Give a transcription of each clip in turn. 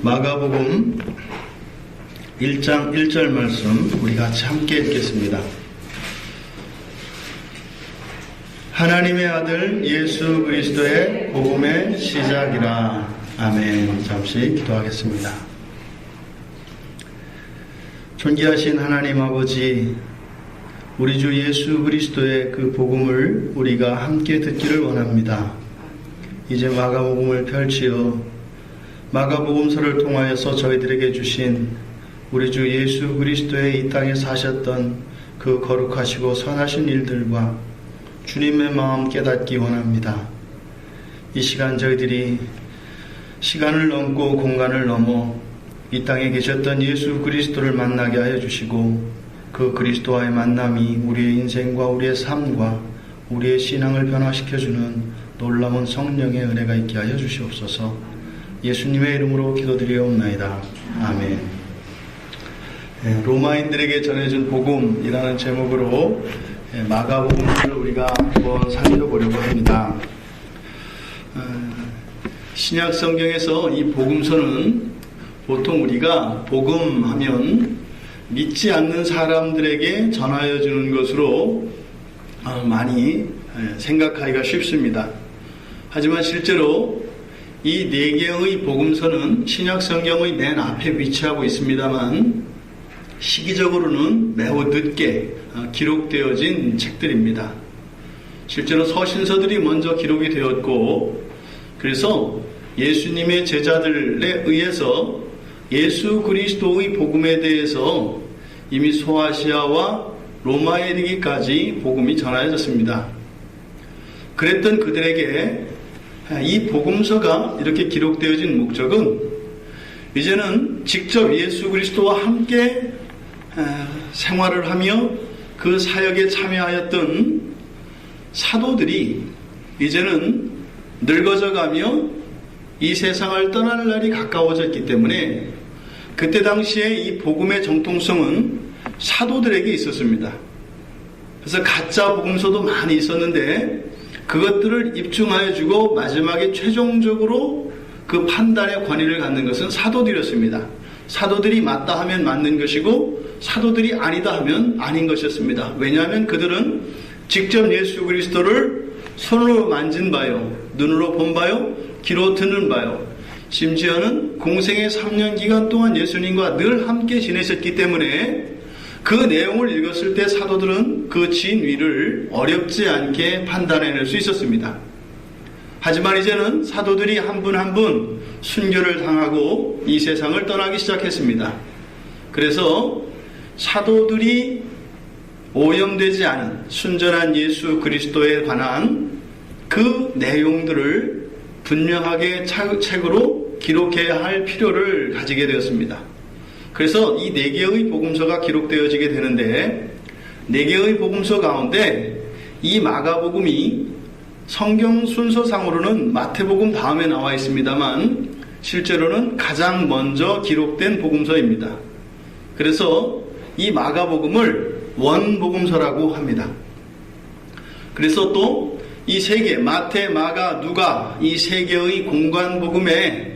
마가복음 1장 1절 말씀 우리 같이 함께 읽겠습니다. 하나님의 아들 예수 그리스도의 복음의 시작이라. 아멘. 잠시 기도하겠습니다. 존귀하신 하나님 아버지, 우리 주 예수 그리스도의 그 복음을 우리가 함께 듣기를 원합니다. 이제 마가복음을 펼치어 마가복음서를 통하여서 저희들에게 주신 우리 주 예수 그리스도의 이 땅에 사셨던 그 거룩하시고 선하신 일들과 주님의 마음 깨닫기 원합니다. 이 시간 저희들이 시간을 넘고 공간을 넘어 이 땅에 계셨던 예수 그리스도를 만나게 하여 주시고, 그 그리스도와의 만남이 우리의 인생과 우리의 삶과 우리의 신앙을 변화시켜주는 놀라운 성령의 은혜가 있게 하여 주시옵소서. 예수님의 이름으로 기도드리옵나이다. 아멘. 로마인들에게 전해준 복음이라는 제목으로 마가복음을 우리가 한번 살펴보려고 합니다. 신약 성경에서 이 복음서는 보통 우리가 복음하면 믿지 않는 사람들에게 전하여 주는 것으로 많이 생각하기가 쉽습니다. 하지만 실제로 이 네 개의 복음서는 신약 성경의 맨 앞에 위치하고 있습니다만 시기적으로는 매우 늦게 기록되어진 책들입니다. 실제로 서신서들이 먼저 기록이 되었고, 그래서 예수님의 제자들에 의해서 예수 그리스도의 복음에 대해서 이미 소아시아와 로마에 이르기까지 복음이 전하여졌습니다. 그랬던 그들에게 이 복음서가 이렇게 기록되어진 목적은 이제는 직접 예수 그리스도와 함께 생활을 하며 그 사역에 참여하였던 사도들이 이제는 늙어져 가며 이 세상을 떠날 날이 가까워졌기 때문에 그때 당시에 이 복음의 정통성은 사도들에게 있었습니다. 그래서 가짜 복음서도 많이 있었는데 그것들을 입증하여 주고 마지막에 최종적으로 그 판단의 권위를 갖는 것은 사도들이었습니다. 사도들이 맞다 하면 맞는 것이고 사도들이 아니다 하면 아닌 것이었습니다. 왜냐하면 그들은 직접 예수 그리스도를 손으로 만진 바요, 눈으로 본 바요, 귀로 듣는 바요, 심지어는 공생의 3년 기간 동안 예수님과 늘 함께 지내셨기 때문에 그 내용을 읽었을 때 사도들은 그 진위를 어렵지 않게 판단해낼 수 있었습니다. 하지만 이제는 사도들이 한 분 한 분 순교를 당하고 이 세상을 떠나기 시작했습니다. 그래서 사도들이 오염되지 않은 순전한 예수 그리스도에 관한 그 내용들을 분명하게 책으로 기록해야 할 필요를 가지게 되었습니다. 그래서 이 네 개의 복음서가 기록되어지게 되는데, 네 개의 복음서 가운데 이 마가복음이 성경 순서상으로는 마태복음 다음에 나와 있습니다만 실제로는 가장 먼저 기록된 복음서입니다. 그래서 이 마가복음을 원복음서라고 합니다. 그래서 또 이 세 개, 마태, 마가, 누가, 이 세 개의 공관복음에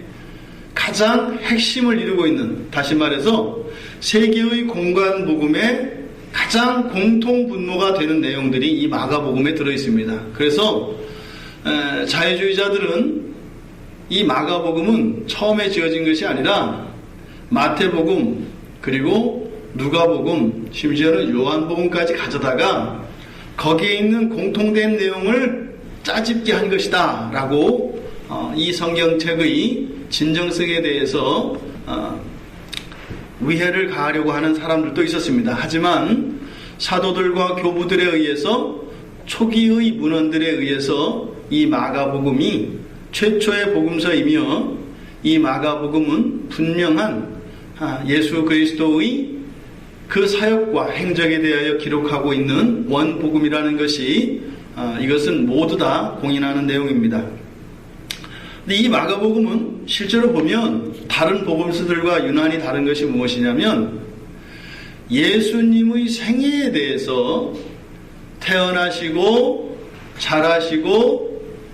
가장 핵심을 이루고 있는, 다시 말해서 세 개의 공관복음에 가장 공통분모가 되는 내용들이 이 마가복음에 들어있습니다. 그래서 자유주의자들은 이 마가복음은 처음에 지어진 것이 아니라 마태복음, 그리고 누가복음, 심지어는 요한복음까지 가져다가 거기에 있는 공통된 내용을 짜집기 한 것이다 라고 이 성경책의 진정성에 대해서 위해를 가하려고 하는 사람들도 있었습니다. 하지만 사도들과 교부들에 의해서, 초기의 문헌들에 의해서 이 마가복음이 최초의 복음서이며 이 마가복음은 분명한 예수 그리스도의 그 사역과 행적에 대하여 기록하고 있는 원복음이라는 것이 이것은 모두 다 공인하는 내용입니다. 근데 이 마가복음은 실제로 보면 다른 복음서들과 유난히 다른 것이 무엇이냐면 예수님의 생애에 대해서 태어나시고 자라시고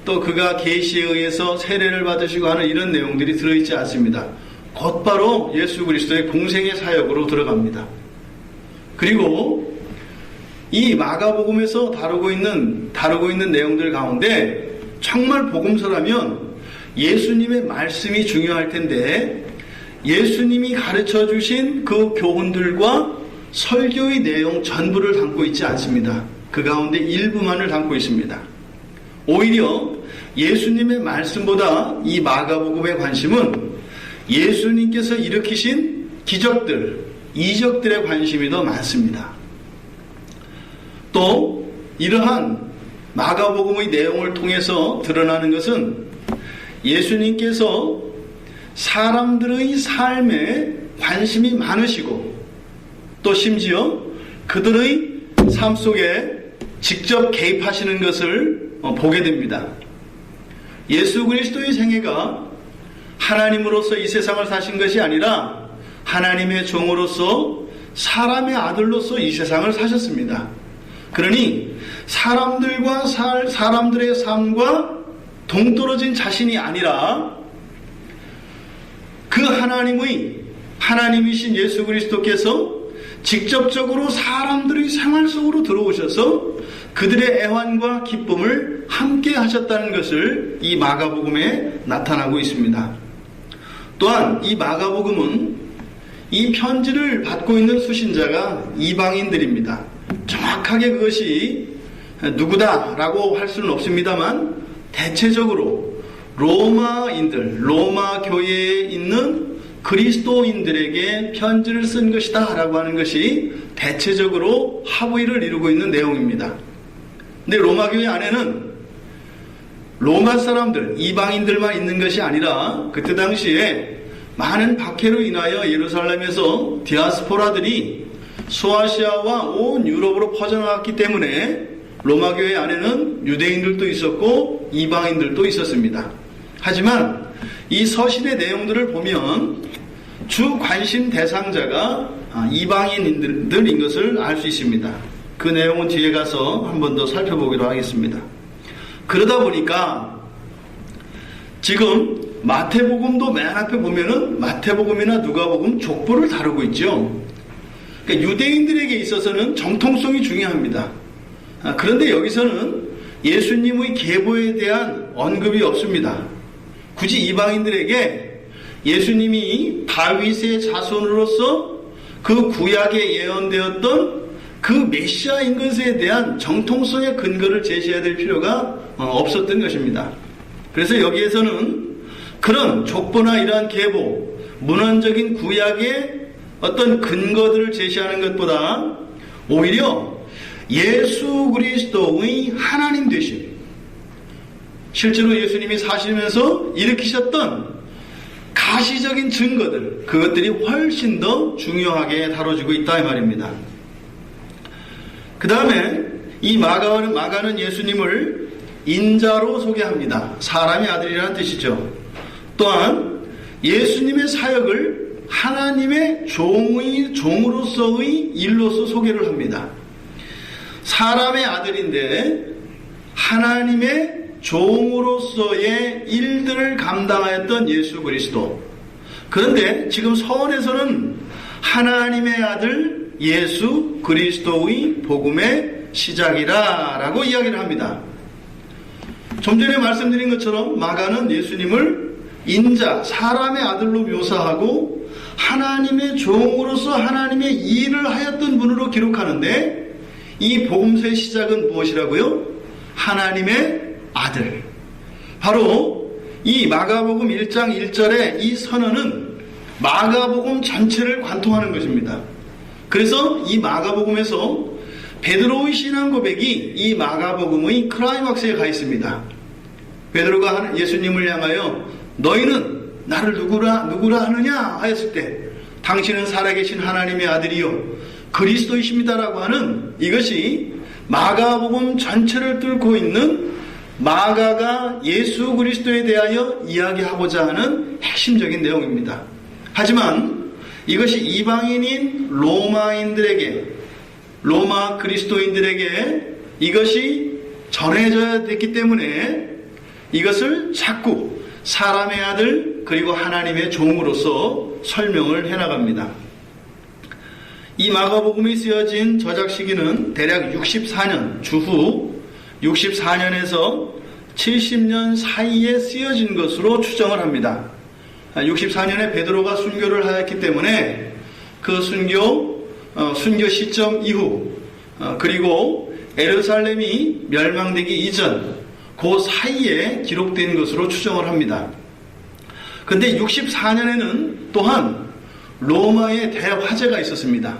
또 그가 계시에 의해서 세례를 받으시고 하는 이런 내용들이 들어있지 않습니다. 곧바로 예수 그리스도의 공생의 사역으로 들어갑니다. 그리고 이 마가복음에서 다루고 있는 내용들 가운데 정말 복음서라면 예수님의 말씀이 중요할 텐데 예수님이 가르쳐 주신 그 교훈들과 설교의 내용 전부를 담고 있지 않습니다. 그 가운데 일부만을 담고 있습니다. 오히려 예수님의 말씀보다 이 마가복음의 관심은 예수님께서 일으키신 기적들, 이적들의 관심이 더 많습니다. 또 이러한 마가복음의 내용을 통해서 드러나는 것은 예수님께서 사람들의 삶에 관심이 많으시고 또 심지어 그들의 삶 속에 직접 개입하시는 것을 보게 됩니다. 예수 그리스도의 생애가 하나님으로서 이 세상을 사신 것이 아니라 하나님의 종으로서 사람의 아들로서 이 세상을 사셨습니다. 그러니 사람들의 삶과 동떨어진 자신이 아니라 그 하나님이신 예수 그리스도께서 직접적으로 사람들의 생활 속으로 들어오셔서 그들의 애환과 기쁨을 함께 하셨다는 것을 이 마가복음에 나타나고 있습니다. 또한 이 마가복음은 이 편지를 받고 있는 수신자가 이방인들입니다. 정확하게 그것이 누구다라고 할 수는 없습니다만 대체적으로 로마 교회에 있는 그리스도인들에게 편지를 쓴 것이다 라고 하는 것이 대체적으로 합의를 이루고 있는 내용입니다. 근데 로마 교회 안에는 로마 사람들, 이방인들만 있는 것이 아니라 그때 당시에 많은 박해로 인하여 예루살렘에서 디아스포라들이 소아시아와 온 유럽으로 퍼져나갔기 때문에 로마 교회 안에는 유대인들도 있었고 이방인들도 있었습니다. 하지만 이 서신의 내용들을 보면 주 관심 대상자가 이방인들인 것을 알 수 있습니다. 그 내용은 뒤에 가서 한 번 더 살펴보기로 하겠습니다. 그러다 보니까 지금 마태복음도 맨 앞에 보면은 마태복음이나 누가복음 족보를 다루고 있죠. 그러니까 유대인들에게 있어서는 정통성이 중요합니다. 그런데 여기서는 예수님의 계보에 대한 언급이 없습니다. 굳이 이방인들에게 예수님이 다윗의 자손으로서 그 구약에 예언되었던 그 메시아인 것에 대한 정통성의 근거를 제시해야 될 필요가 없었던 것입니다. 그래서 여기에서는 그런 족보나 이러한 계보, 문헌적인 구약의 어떤 근거들을 제시하는 것보다 오히려 예수 그리스도의 하나님 되심, 실제로 예수님이 사시면서 일으키셨던 가시적인 증거들, 그것들이 훨씬 더 중요하게 다뤄지고 있다 이 말입니다. 그 다음에 이 마가는 예수님을 인자로 소개합니다. 사람의 아들이라는 뜻이죠. 또한 예수님의 사역을 하나님의 종으로서의 일로서 소개를 합니다. 사람의 아들인데 하나님의 종으로서의 일들을 감당하였던 예수 그리스도. 그런데 지금 서원에서는 하나님의 아들 예수 그리스도의 복음의 시작이라고 이야기를 합니다. 좀 전에 말씀드린 것처럼 마가는 예수님을 인자, 사람의 아들로 묘사하고 하나님의 종으로서 하나님의 일을 하였던 분으로 기록하는데 이 복음서의 시작은 무엇이라고요? 하나님의 아들. 바로 이 마가복음 1장 1절의 이 선언은 마가복음 전체를 관통하는 것입니다. 그래서 이 마가복음에서 베드로의 신앙 고백이 이 마가복음의 클라이막스에 가 있습니다. 베드로가 예수님을 향하여 너희는 나를 누구라 하느냐 하였을 때 당신은 살아계신 하나님의 아들이요 그리스도이십니다라고 하는 이것이 마가복음 전체를 뚫고 있는 마가가 예수 그리스도에 대하여 이야기하고자 하는 핵심적인 내용입니다. 하지만 이것이 이방인인 로마 그리스도인들에게 이것이 전해져야 됐기 때문에 이것을 자꾸 사람의 아들 그리고 하나님의 종으로서 설명을 해나갑니다. 이 마가복음이 쓰여진 저작 시기는 대략 64년, 주후 64년에서 70년 사이에 쓰여진 것으로 추정을 합니다. 64년에 베드로가 순교를 하였기 때문에 그 순교 시점 이후, 그리고 예루살렘이 멸망되기 이전 그 사이에 기록된 것으로 추정을 합니다. 근데 64년에는 또한 로마의 대화재가 있었습니다.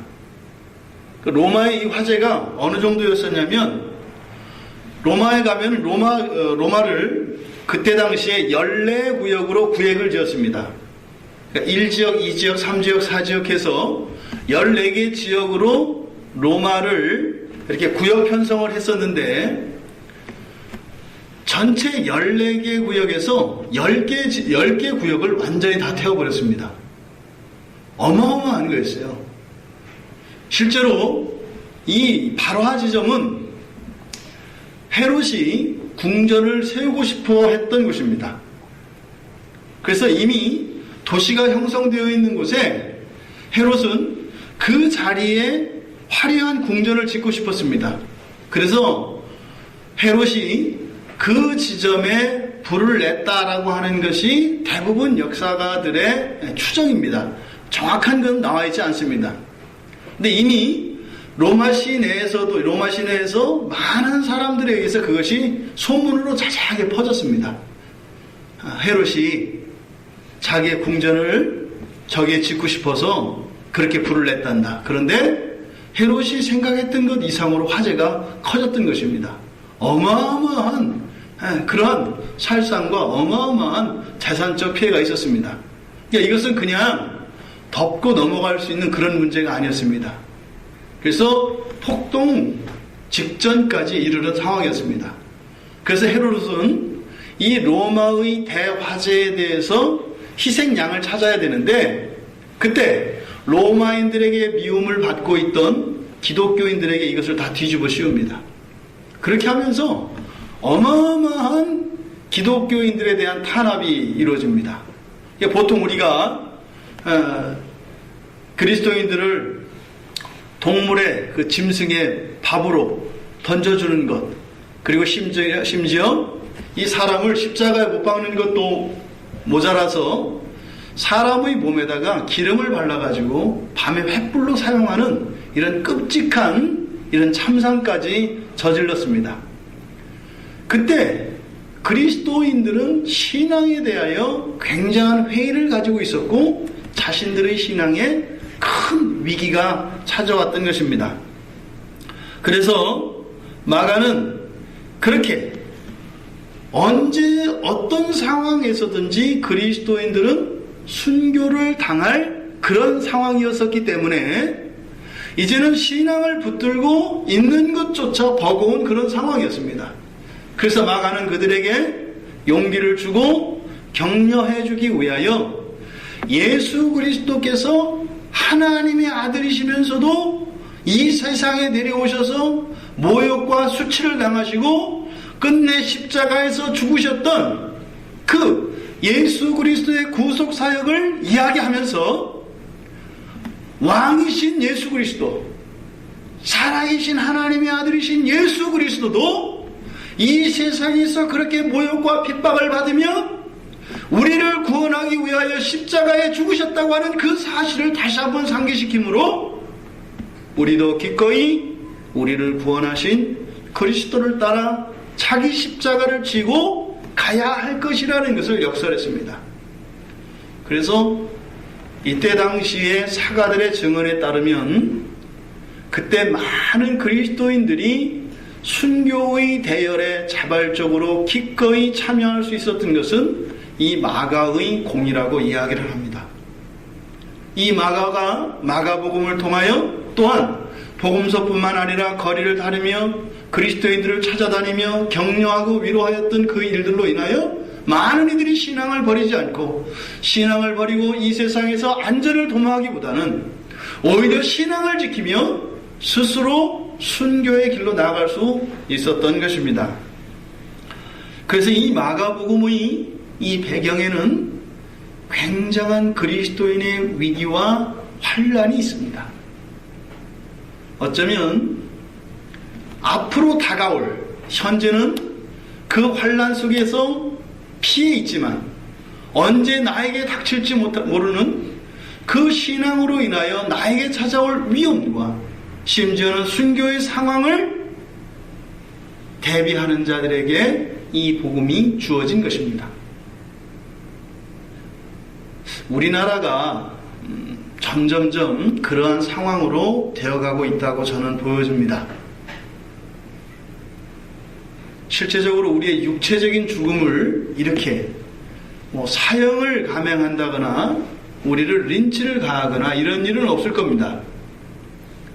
로마의 이 화재가 어느 정도였었냐면, 로마에 가면 로마를 그때 당시에 14구역으로 구획을 지었습니다. 그러니까 1지역, 2지역, 3지역, 4지역 해서 14개 지역으로 로마를 이렇게 구역 편성을 했었는데, 전체 14개 구역에서 10개 구역을 완전히 다 태워버렸습니다. 어마어마한 거였어요. 실제로 이 발화 지점은 헤롯이 궁전을 세우고 싶어 했던 곳입니다. 그래서 이미 도시가 형성되어 있는 곳에 헤롯은 그 자리에 화려한 궁전을 짓고 싶었습니다. 그래서 헤롯이 그 지점에 불을 냈다라고 하는 것이 대부분 역사가들의 추정입니다. 정확한 건 나와 있지 않습니다. 근데 이미 로마 시내에서 많은 사람들에 의해서 그것이 소문으로 자세하게 퍼졌습니다. 헤롯이 자기의 궁전을 저기에 짓고 싶어서 그렇게 불을 냈단다. 그런데 헤롯이 생각했던 것 이상으로 화재가 커졌던 것입니다. 어마어마한 그런 살상과 어마어마한 재산적 피해가 있었습니다. 그러니까 이것은 그냥 덮고 넘어갈 수 있는 그런 문제가 아니었습니다. 그래서 폭동 직전까지 이르는 상황이었습니다. 그래서 헤롯은 이 로마의 대화재에 대해서 희생양을 찾아야 되는데, 그때 로마인들에게 미움을 받고 있던 기독교인들에게 이것을 다 뒤집어 씌웁니다. 그렇게 하면서 어마어마한 기독교인들에 대한 탄압이 이루어집니다. 보통 우리가 그리스도인들을 동물의 그 짐승의 밥으로 던져주는 것, 그리고 심지어 이 사람을 십자가에 못 박는 것도 모자라서 사람의 몸에다가 기름을 발라가지고 밤에 횃불로 사용하는 이런 끔찍한 이런 참상까지 저질렀습니다. 그때 그리스도인들은 신앙에 대하여 굉장한 회의를 가지고 있었고 자신들의 신앙에 큰 위기가 찾아왔던 것입니다. 그래서 마가는 그렇게 언제 어떤 상황에서든지 그리스도인들은 순교를 당할 그런 상황이었었기 때문에 이제는 신앙을 붙들고 있는 것조차 버거운 그런 상황이었습니다. 그래서 마가는 그들에게 용기를 주고 격려해 주기 위하여 예수 그리스도께서 하나님의 아들이시면서도 이 세상에 내려오셔서 모욕과 수치를 당하시고 끝내 십자가에서 죽으셨던 그 예수 그리스도의 구속 사역을 이야기하면서 왕이신 예수 그리스도, 살아계신 하나님의 아들이신 예수 그리스도도 이 세상에서 그렇게 모욕과 핍박을 받으며 우리를 구원하기 위하여 십자가에 죽으셨다고 하는 그 사실을 다시 한번 상기시키므로 우리도 기꺼이 우리를 구원하신 그리스도를 따라 자기 십자가를 지고 가야 할 것이라는 것을 역설했습니다. 그래서 이때 당시에 사가들의 증언에 따르면 그때 많은 그리스도인들이 순교의 대열에 자발적으로 기꺼이 참여할 수 있었던 것은 이 마가의 공이라고 이야기를 합니다. 이 마가가 마가복음을 통하여 또한 복음서뿐만 아니라 거리를 다니며 그리스도인들을 찾아다니며 격려하고 위로하였던 그 일들로 인하여 많은 이들이 신앙을 버리지 않고 신앙을 버리고 이 세상에서 안전을 도모하기보다는 오히려 신앙을 지키며 스스로 순교의 길로 나아갈 수 있었던 것입니다. 그래서 이 마가복음의 이 배경에는 굉장한 그리스도인의 위기와 환란이 있습니다. 어쩌면 앞으로 다가올, 현재는 그 환란 속에서 피해 있지만 언제 나에게 닥칠지 모르는 그 신앙으로 인하여 나에게 찾아올 위험과 심지어는 순교의 상황을 대비하는 자들에게 이 복음이 주어진 것입니다. 우리나라가 점점점 그러한 상황으로 되어가고 있다고 저는 보여집니다. 실제적으로 우리의 육체적인 죽음을 이렇게 사형을 감행한다거나 우리를 린치를 가하거나 이런 일은 없을 겁니다.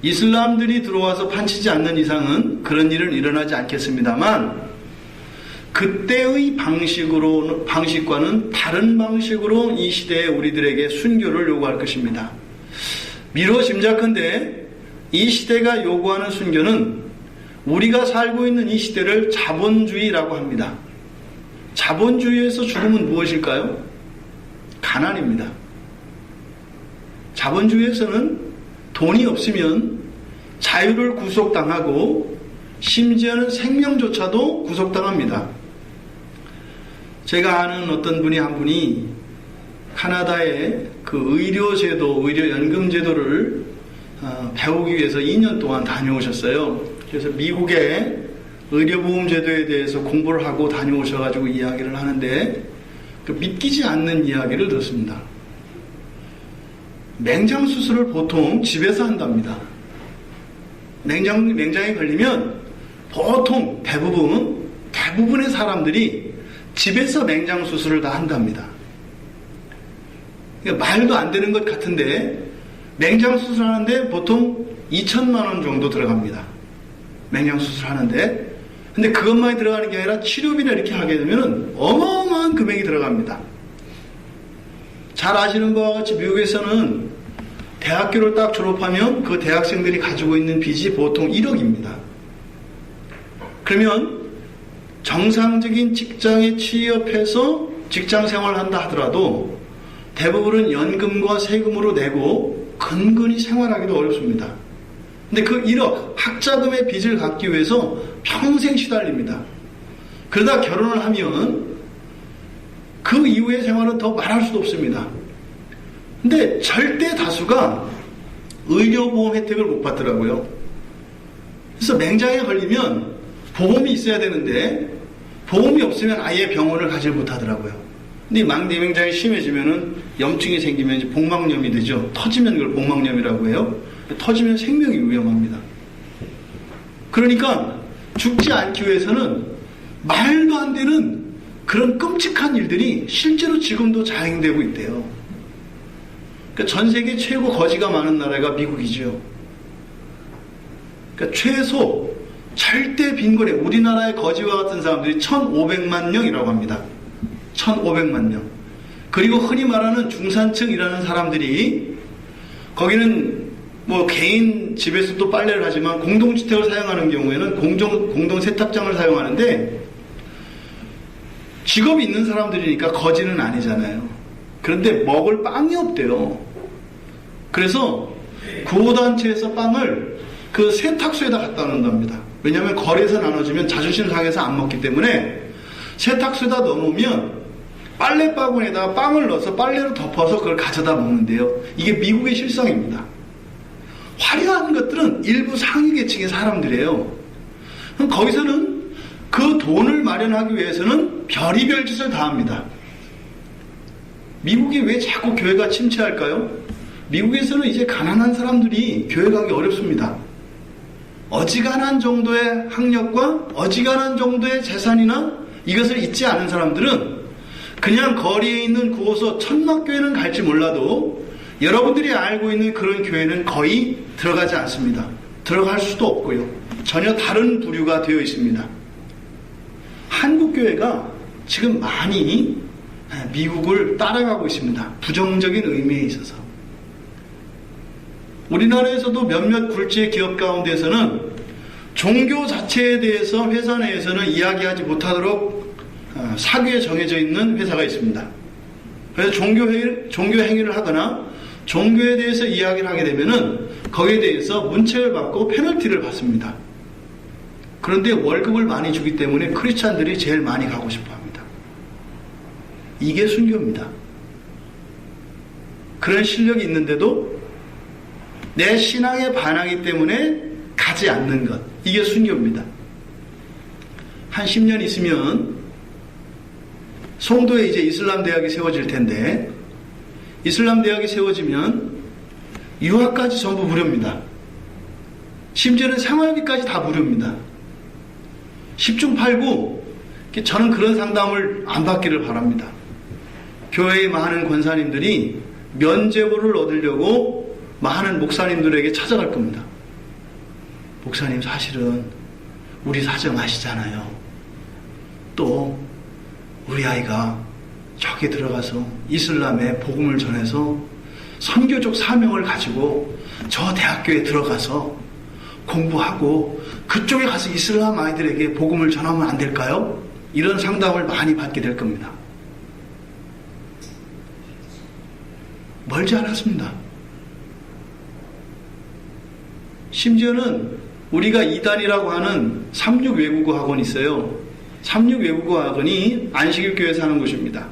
이슬람들이 들어와서 판치지 않는 이상은 그런 일은 일어나지 않겠습니다만 그때의 방식과는 다른 방식으로 이 시대에 우리들에게 순교를 요구할 것입니다. 미뤄 짐작컨대 이 시대가 요구하는 순교는 우리가 살고 있는 이 시대를 자본주의라고 합니다. 자본주의에서 죽음은 무엇일까요? 가난입니다. 자본주의에서는 돈이 없으면 자유를 구속당하고 심지어는 생명조차도 구속당합니다. 제가 아는 어떤 분이 한 분이 카나다의 그 의료제도, 의료연금제도를 배우기 위해서 2년 동안 다녀오셨어요. 그래서 미국의 의료보험제도에 대해서 공부를 하고 다녀오셔가지고 이야기를 하는데 그 믿기지 않는 이야기를 들었습니다. 맹장수술을 보통 집에서 한답니다. 맹장에 걸리면 보통 대부분의 사람들이 집에서 맹장수술을 다 한답니다. 그러니까 말도 안 되는 것 같은데 맹장수술 하는데 보통 2천만 원 정도 들어갑니다. 맹장수술 하는데. 근데 그것만이 들어가는 게 아니라 치료비나 이렇게 하게 되면 어마어마한 금액이 들어갑니다. 잘 아시는 바와 같이 미국에서는 대학교를 딱 졸업하면 그 대학생들이 가지고 있는 빚이 보통 1억입니다. 그러면 정상적인 직장에 취업해서 직장 생활을 한다 하더라도 대부분은 연금과 세금으로 내고 근근히 생활하기도 어렵습니다. 근데 그 1억 학자금의 빚을 갚기 위해서 평생 시달립니다. 그러다 결혼을 하면 그 이후의 생활은 더 말할 수도 없습니다. 근데 절대 다수가 의료보험 혜택을 못 받더라고요. 그래서 맹장에 걸리면 보험이 있어야 되는데 보험이 없으면 아예 병원을 가지 못하더라고요. 근데 망대맹장이 심해지면은 염증이 생기면 이제 복막염이 되죠. 터지면 그걸 복막염이라고 해요. 터지면 생명이 위험합니다. 그러니까 죽지 않기 위해서는 말도 안 되는 그런 끔찍한 일들이 실제로 지금도 자행되고 있대요. 그러니까 전 세계 최고 거지가 많은 나라가 미국이죠. 그러니까 최소 절대 빈곤에 우리나라의 거지와 같은 사람들이 1,500만 명이라고 합니다. 1,500만 명. 그리고 흔히 말하는 중산층이라는 사람들이 거기는 뭐 개인 집에서도 빨래를 하지만 공동주택을 사용하는 경우에는 공동 세탁장을 사용하는데 직업이 있는 사람들이니까 거지는 아니잖아요. 그런데 먹을 빵이 없대요. 그래서 구호단체에서 빵을 그 세탁소에다 갖다 놓는답니다. 왜냐하면 거리에서 나눠주면 자존심 상해서 안 먹기 때문에 세탁소에다 넣어놓으면 빨래바구니에다가 빵을 넣어서 빨래로 덮어서 그걸 가져다 먹는데요. 이게 미국의 실상입니다. 화려한 것들은 일부 상위 계층의 사람들이에요. 그럼 거기서는 그 돈을 마련하기 위해서는 별의별 짓을 다 합니다. 미국이 왜 자꾸 교회가 침체할까요? 미국에서는 이제 가난한 사람들이 교회 가기 어렵습니다. 어지간한 정도의 학력과 어지간한 정도의 재산이나 이것을 잊지 않은 사람들은 그냥 거리에 있는 구호소 천막교회는 갈지 몰라도 여러분들이 알고 있는 그런 교회는 거의 들어가지 않습니다. 들어갈 수도 없고요. 전혀 다른 부류가 되어 있습니다. 한국교회가 지금 많이 미국을 따라가고 있습니다. 부정적인 의미에 있어서. 우리나라에서도 몇몇 굴지의 기업 가운데서는 종교 자체에 대해서 회사 내에서는 이야기하지 못하도록 사규에 정해져 있는 회사가 있습니다. 그래서 종교 행위를 하거나 종교에 대해서 이야기를 하게 되면은 거기에 대해서 문책을 받고 페널티를 받습니다. 그런데 월급을 많이 주기 때문에 크리스찬들이 제일 많이 가고 싶어 합니다. 이게 순교입니다. 그런 실력이 있는데도 내 신앙에 반하기 때문에 가지 않는 것. 이게 순교입니다. 한 10년 있으면 송도에 이제 이슬람 대학이 세워질 텐데, 이슬람 대학이 세워지면 유학까지 전부 무료입니다. 심지어는 생활비까지 다 무료입니다. 10중 8구 저는 그런 상담을 안 받기를 바랍니다. 교회의 많은 권사님들이 면죄부를 얻으려고 많은 목사님들에게 찾아갈 겁니다. 목사님, 사실은 우리 사정 아시잖아요. 또 우리 아이가 저기 들어가서 이슬람의 복음을 전해서 선교적 사명을 가지고 저 대학교에 들어가서 공부하고 그쪽에 가서 이슬람 아이들에게 복음을 전하면 안 될까요? 이런 상담을 많이 받게 될 겁니다. 멀지 않았습니다. 심지어는 우리가 이단이라고 하는 36 외국어 학원이 있어요. 36 외국어 학원이 안식일교회에서 하는 곳입니다.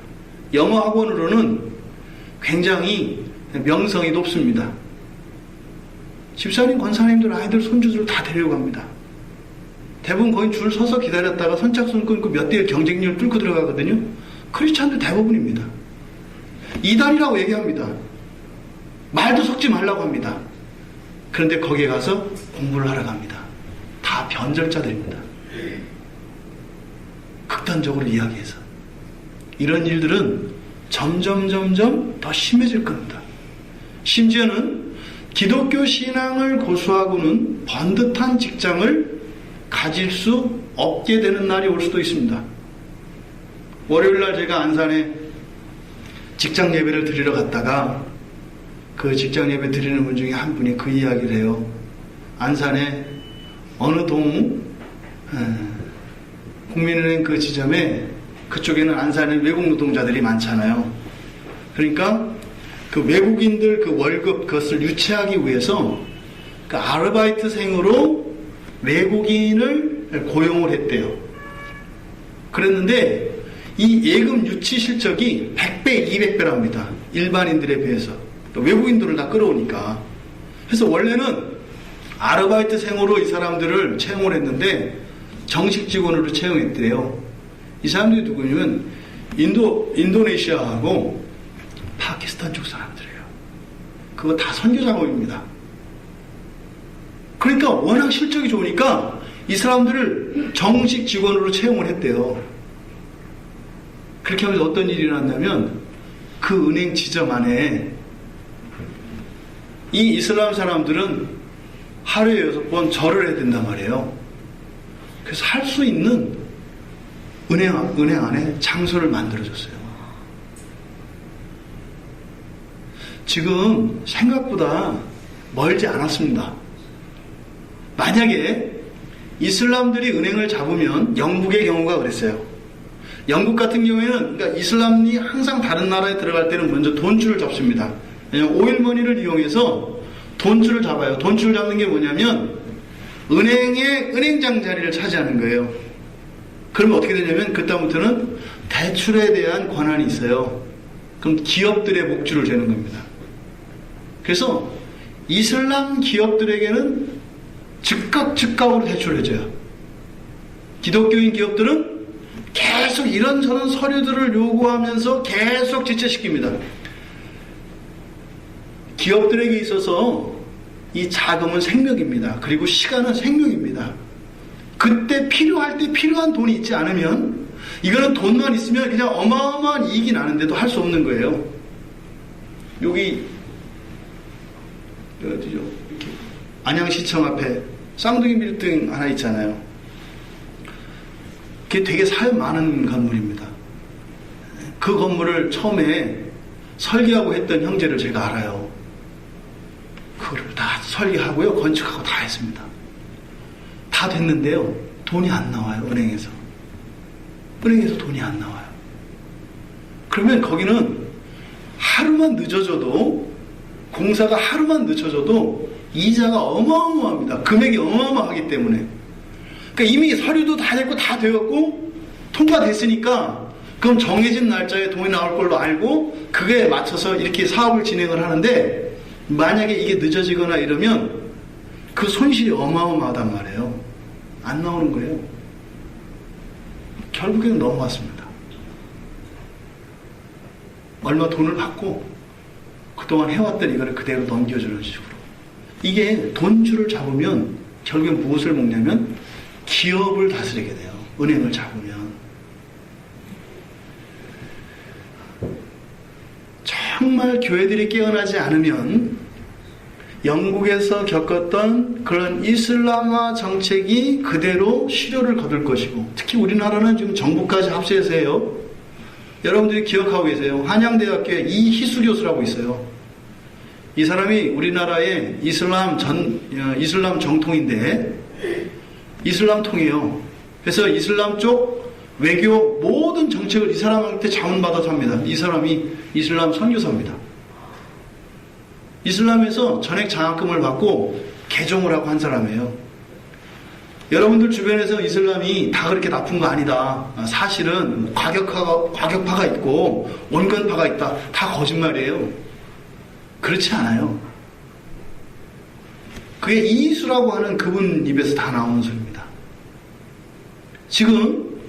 영어 학원으로는 굉장히 명성이 높습니다. 집사님, 권사님들, 아이들, 손주들 다 데려갑니다. 대부분 거의 줄 서서 기다렸다가 선착순 끊고 몇 대의 경쟁률 뚫고 들어가거든요. 크리스찬들 대부분입니다. 이단이라고 얘기합니다. 말도 섞지 말라고 합니다. 그런데 거기에 가서 공부를 하러 갑니다. 다 변절자들입니다. 극단적으로 이야기해서. 이런 일들은 점점 더 심해질 겁니다. 심지어는 기독교 신앙을 고수하고는 번듯한 직장을 가질 수 없게 되는 날이 올 수도 있습니다. 월요일날 제가 안산에 직장 예배를 드리러 갔다가 그 직장 예배 드리는 분 중에 한 분이 그 이야기를 해요. 안산에 어느 국민은행 그 지점에, 그쪽에는 안산에 외국 노동자들이 많잖아요. 그러니까 그 외국인들 그 월급 그것을 유치하기 위해서 그 아르바이트생으로 외국인을 고용을 했대요. 그랬는데 이 예금 유치 실적이 100배, 200배랍니다. 일반인들에 비해서. 외국인들을 다 끌어오니까. 그래서 원래는 아르바이트생으로 이 사람들을 채용을 했는데 정식 직원으로 채용했대요. 이 사람들이 누구냐면 인도네시아하고 파키스탄 쪽 사람들이에요. 그거 다 선교 작업입니다. 그러니까 워낙 실적이 좋으니까 이 사람들을 정식 직원으로 채용을 했대요. 그렇게 하면서 어떤 일이 일어났냐면 그 은행 지점 안에 이 이슬람 사람들은 하루에 6번 절을 해야 된단 말이에요. 그래서 할 수 있는 은행 안에 장소를 만들어줬어요. 지금 생각보다 멀지 않았습니다. 만약에 이슬람들이 은행을 잡으면 영국의 경우가 그랬어요. 영국 같은 경우에는 그러니까 이슬람이 항상 다른 나라에 들어갈 때는 먼저 돈줄을 잡습니다. 왜냐하면 오일머니를 이용해서 돈줄을 잡아요. 돈줄을 잡는 게 뭐냐면 은행의 은행장 자리를 차지하는 거예요. 그러면 어떻게 되냐면 그다음부터는 대출에 대한 권한이 있어요. 그럼 기업들의 목줄을 재는 겁니다. 그래서 이슬람 기업들에게는 즉각으로 대출을 해줘요. 기독교인 기업들은 계속 이런저런 서류들을 요구하면서 계속 지체시킵니다. 기업들에게 있어서 이 자금은 생명입니다. 그리고 시간은 생명입니다. 그때 필요할 때 필요한 돈이 있지 않으면 이거는 돈만 있으면 그냥 어마어마한 이익이 나는데도 할 수 없는 거예요. 여기 어디죠? 이렇게 안양시청 앞에 쌍둥이 빌딩 하나 있잖아요. 그게 되게 사연 많은 건물입니다. 그 건물을 처음에 설계하고 했던 형제를 제가 알아요. 그걸 다 설계하고요, 건축하고 다 했습니다. 다 됐는데요, 돈이 안 나와요. 은행에서 돈이 안 나와요. 그러면 거기는 하루만 늦어져도, 공사가 하루만 늦어져도 이자가 어마어마합니다. 금액이 어마어마하기 때문에. 그러니까 이미 서류도 다 됐고 다 되었고 통과됐으니까 그럼 정해진 날짜에 돈이 나올 걸로 알고 그게 맞춰서 이렇게 사업을 진행을 하는데, 만약에 이게 늦어지거나 이러면 그 손실이 어마어마하단 말이에요. 안 나오는 거예요. 결국에는 넘어왔습니다. 얼마 돈을 받고 그동안 해왔던 이거를 그대로 넘겨주는 식으로. 이게 돈줄을 잡으면 결국엔 무엇을 먹냐면 기업을 다스리게 돼요. 은행을 잡으면. 정말 교회들이 깨어나지 않으면 영국에서 겪었던 그런 이슬람화 정책이 그대로 실효를 거둘 것이고, 특히 우리나라는 지금 정부까지 합세해서 해요. 여러분들이 기억하고 계세요. 한양대학교에 이희수 교수라고 있어요. 이 사람이 우리나라의 이슬람 정통인데, 이슬람통이에요. 그래서 이슬람 쪽 외교 모든 정책을 이 사람한테 자문받아서 합니다. 이 사람이 이슬람 선교사입니다. 이슬람에서 전액 장학금을 받고 개종을 하고 한 사람이에요. 여러분들 주변에서 이슬람이 다 그렇게 나쁜 거 아니다. 사실은 과격파가 있고 온건파가 있다. 다 거짓말이에요. 그렇지 않아요. 그게 이수라고 하는 그분 입에서 다 나오는 소리입니다. 지금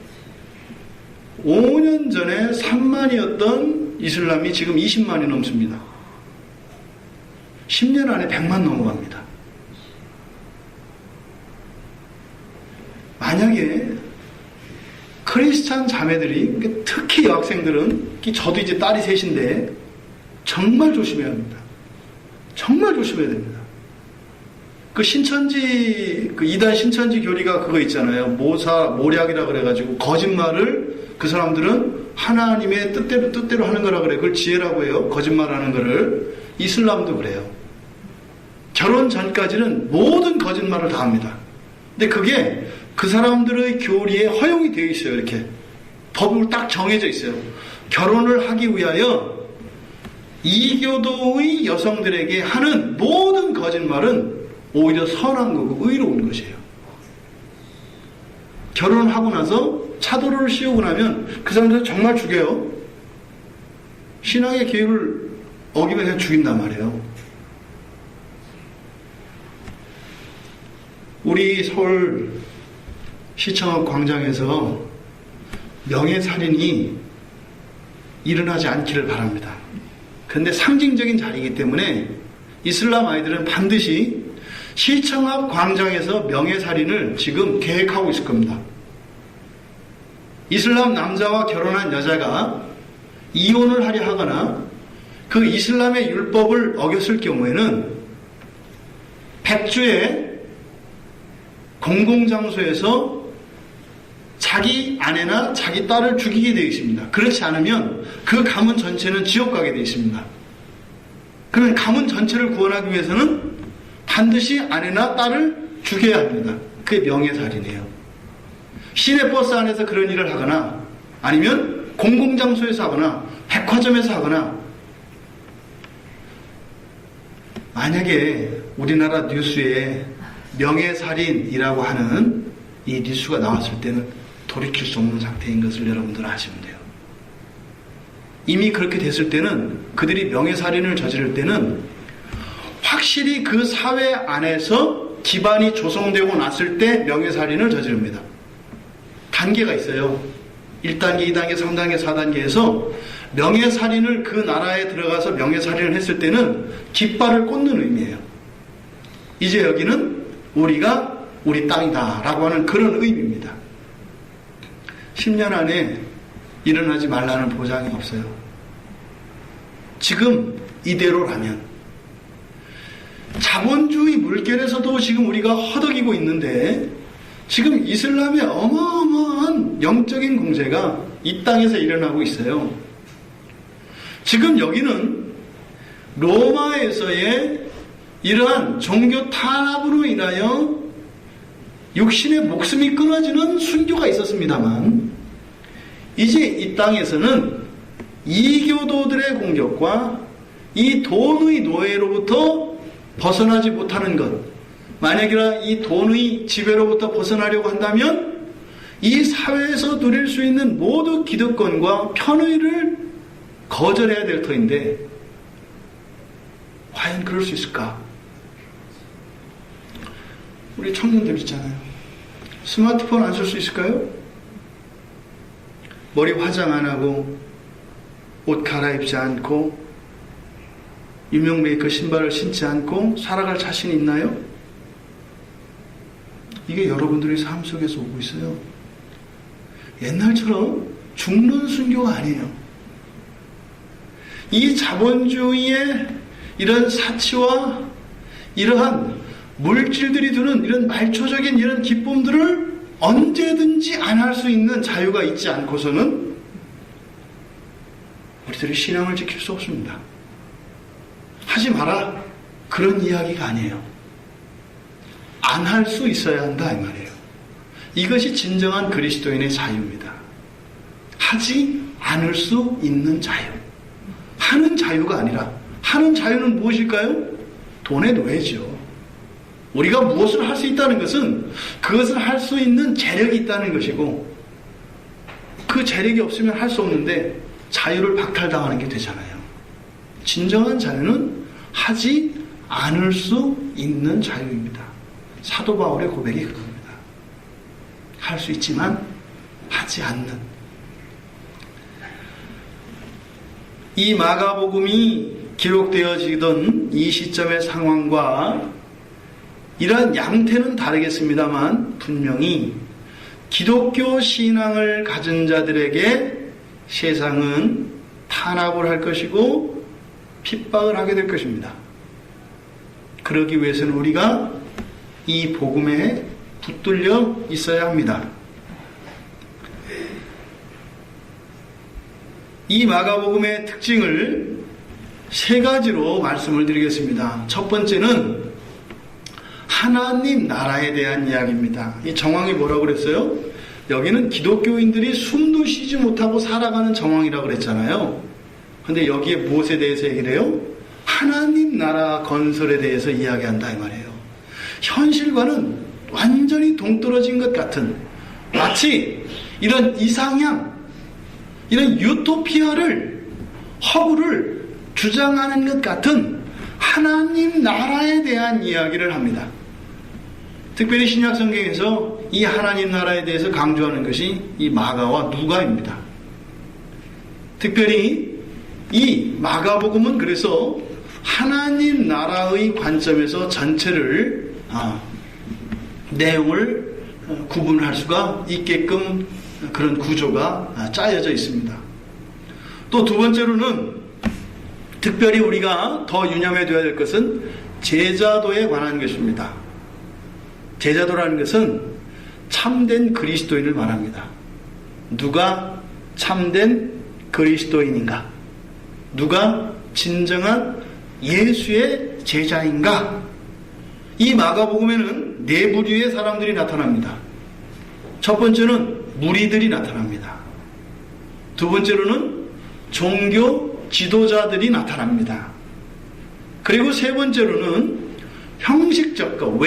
5년 전에 3만이었던 이슬람이 지금 20만이 넘습니다. 10년 안에 100만 넘어갑니다. 만약에 크리스찬 자매들이, 특히 여학생들은, 저도 이제 딸이 셋인데 정말 조심해야 합니다. 정말 조심해야 됩니다. 그 이단 신천지 교리가 그거 있잖아요. 모략이라 그래가지고 거짓말을 그 사람들은 하나님의 뜻대로 하는 거라 그래. 그걸 지혜라고 해요. 거짓말하는 거를. 이슬람도 그래요. 결혼 전까지는 모든 거짓말을 다 합니다. 근데 그게 그 사람들의 교리에 허용이 되어 있어요. 이렇게 법으로 딱 정해져 있어요. 결혼을 하기 위하여 이교도의 여성들에게 하는 모든 거짓말은 오히려 선한 거고 의로운 것이에요. 결혼하고 나서 차도를 씌우고 나면 그 사람들 정말 죽여요. 신앙의 계율을 어기면 그냥 죽인단 말이에요. 우리 서울 시청 광장에서 명예살인이 일어나지 않기를 바랍니다. 그런데 상징적인 자리이기 때문에 이슬람 아이들은 반드시 시청 앞 광장에서 명예살인을 지금 계획하고 있을 겁니다. 이슬람 남자와 결혼한 여자가 이혼을 하려 하거나 그 이슬람의 율법을 어겼을 경우에는 100주에 공공장소에서 자기 아내나 자기 딸을 죽이게 되어 있습니다. 그렇지 않으면 그 가문 전체는 지옥 가게 되어 있습니다. 그러면 가문 전체를 구원하기 위해서는 반드시 아내나 딸을 죽여야 합니다. 그게 명예살인이에요. 시내버스 안에서 그런 일을 하거나 아니면 공공장소에서 하거나 백화점에서 하거나, 만약에 우리나라 뉴스에 명예살인이라고 하는 이 뉴스가 나왔을 때는 돌이킬 수 없는 상태인 것을 여러분들 아시면 돼요. 이미 그렇게 됐을 때는, 그들이 명예살인을 저지를 때는 확실히 그 사회 안에서 기반이 조성되고 났을 때 명예살인을 저지릅니다. 단계가 있어요. 1단계, 2단계, 3단계, 4단계에서 명예살인을, 그 나라에 들어가서 명예살인을 했을 때는 깃발을 꽂는 의미예요. 이제 여기는 우리가 우리 땅이다 라고 하는 그런 의미입니다. 10년 안에 일어나지 말라는 보장이 없어요. 지금 이대로라면. 자본주의 물결에서도 지금 우리가 허덕이고 있는데, 지금 이슬람의 어마어마한 영적인 공세가 이 땅에서 일어나고 있어요. 지금 여기는 로마에서의 이러한 종교 탄압으로 인하여 육신의 목숨이 끊어지는 순교가 있었습니다만, 이제 이 땅에서는 이교도들의 공격과 이 돈의 노예로부터 벗어나지 못하는 것, 만약이라 이 돈의 지배로부터 벗어나려고 한다면 이 사회에서 누릴 수 있는 모든 기득권과 편의를 거절해야 될 터인데 과연 그럴 수 있을까? 우리 청년들 있잖아요. 스마트폰 안 쓸 수 있을까요? 머리 화장 안 하고 옷 갈아입지 않고 유명 메이커 신발을 신지 않고 살아갈 자신 있나요? 이게 여러분들의 삶 속에서 오고 있어요. 옛날처럼 죽는 순교가 아니에요. 이 자본주의의 이런 사치와 이러한 물질들이 주는 이런 말초적인 이런 기쁨들을 언제든지 안 할 수 있는 자유가 있지 않고서는 우리들의 신앙을 지킬 수 없습니다. 하지 마라, 그런 이야기가 아니에요. 안 할 수 있어야 한다, 이 말이에요. 이것이 진정한 그리스도인의 자유입니다. 하지 않을 수 있는 자유. 하는 자유가 아니라, 하는 자유는 무엇일까요? 돈의 노예죠. 우리가 무엇을 할 수 있다는 것은 그것을 할 수 있는 재력이 있다는 것이고, 그 재력이 없으면 할 수 없는데 자유를 박탈당하는 게 되잖아요. 진정한 자유는 하지 않을 수 있는 자유입니다. 사도 바울의 고백이 그겁니다. 할 수 있지만 하지 않는. 이 마가복음이 기록되어지던 이 시점의 상황과 이러한 양태는 다르겠습니다만 분명히 기독교 신앙을 가진 자들에게 세상은 탄압을 할 것이고 핍박을 하게 될 것입니다. 그러기 위해서는 우리가 이 복음에 붙들려 있어야 합니다. 이 마가복음의 특징을 세 가지로 말씀을 드리겠습니다. 첫 번째는 하나님 나라에 대한 이야기입니다. 이 정황이 뭐라고 그랬어요? 여기는 기독교인들이 숨도 쉬지 못하고 살아가는 정황이라고 그랬잖아요. 근데 여기에 무엇에 대해서 얘기를 해요? 하나님 나라 건설에 대해서 이야기한다, 이 말이에요. 현실과는 완전히 동떨어진 것 같은, 마치 이런 이상향, 이런 유토피아를, 허구를 주장하는 것 같은 하나님 나라에 대한 이야기를 합니다. 특별히 신약 성경에서 이 하나님 나라에 대해서 강조하는 것이 이 마가와 누가입니다. 특별히 이 마가복음은 그래서 하나님 나라의 관점에서 전체를 내용을 구분할 수가 있게끔 그런 구조가 짜여져 있습니다. 또 두 번째로는 특별히 우리가 더 유념해둬야 될 것은 제자도에 관한 것입니다. 제자도라는 것은 참된 그리스도인을 말합니다. 누가 참된 그리스도인인가? 누가 진정한 예수의 제자인가? 이 마가복음에는 네 부류의 사람들이 나타납니다. 첫 번째는 무리들이 나타납니다. 두 번째로는 종교 지도자들이 나타납니다. 그리고 세 번째로는 형식적,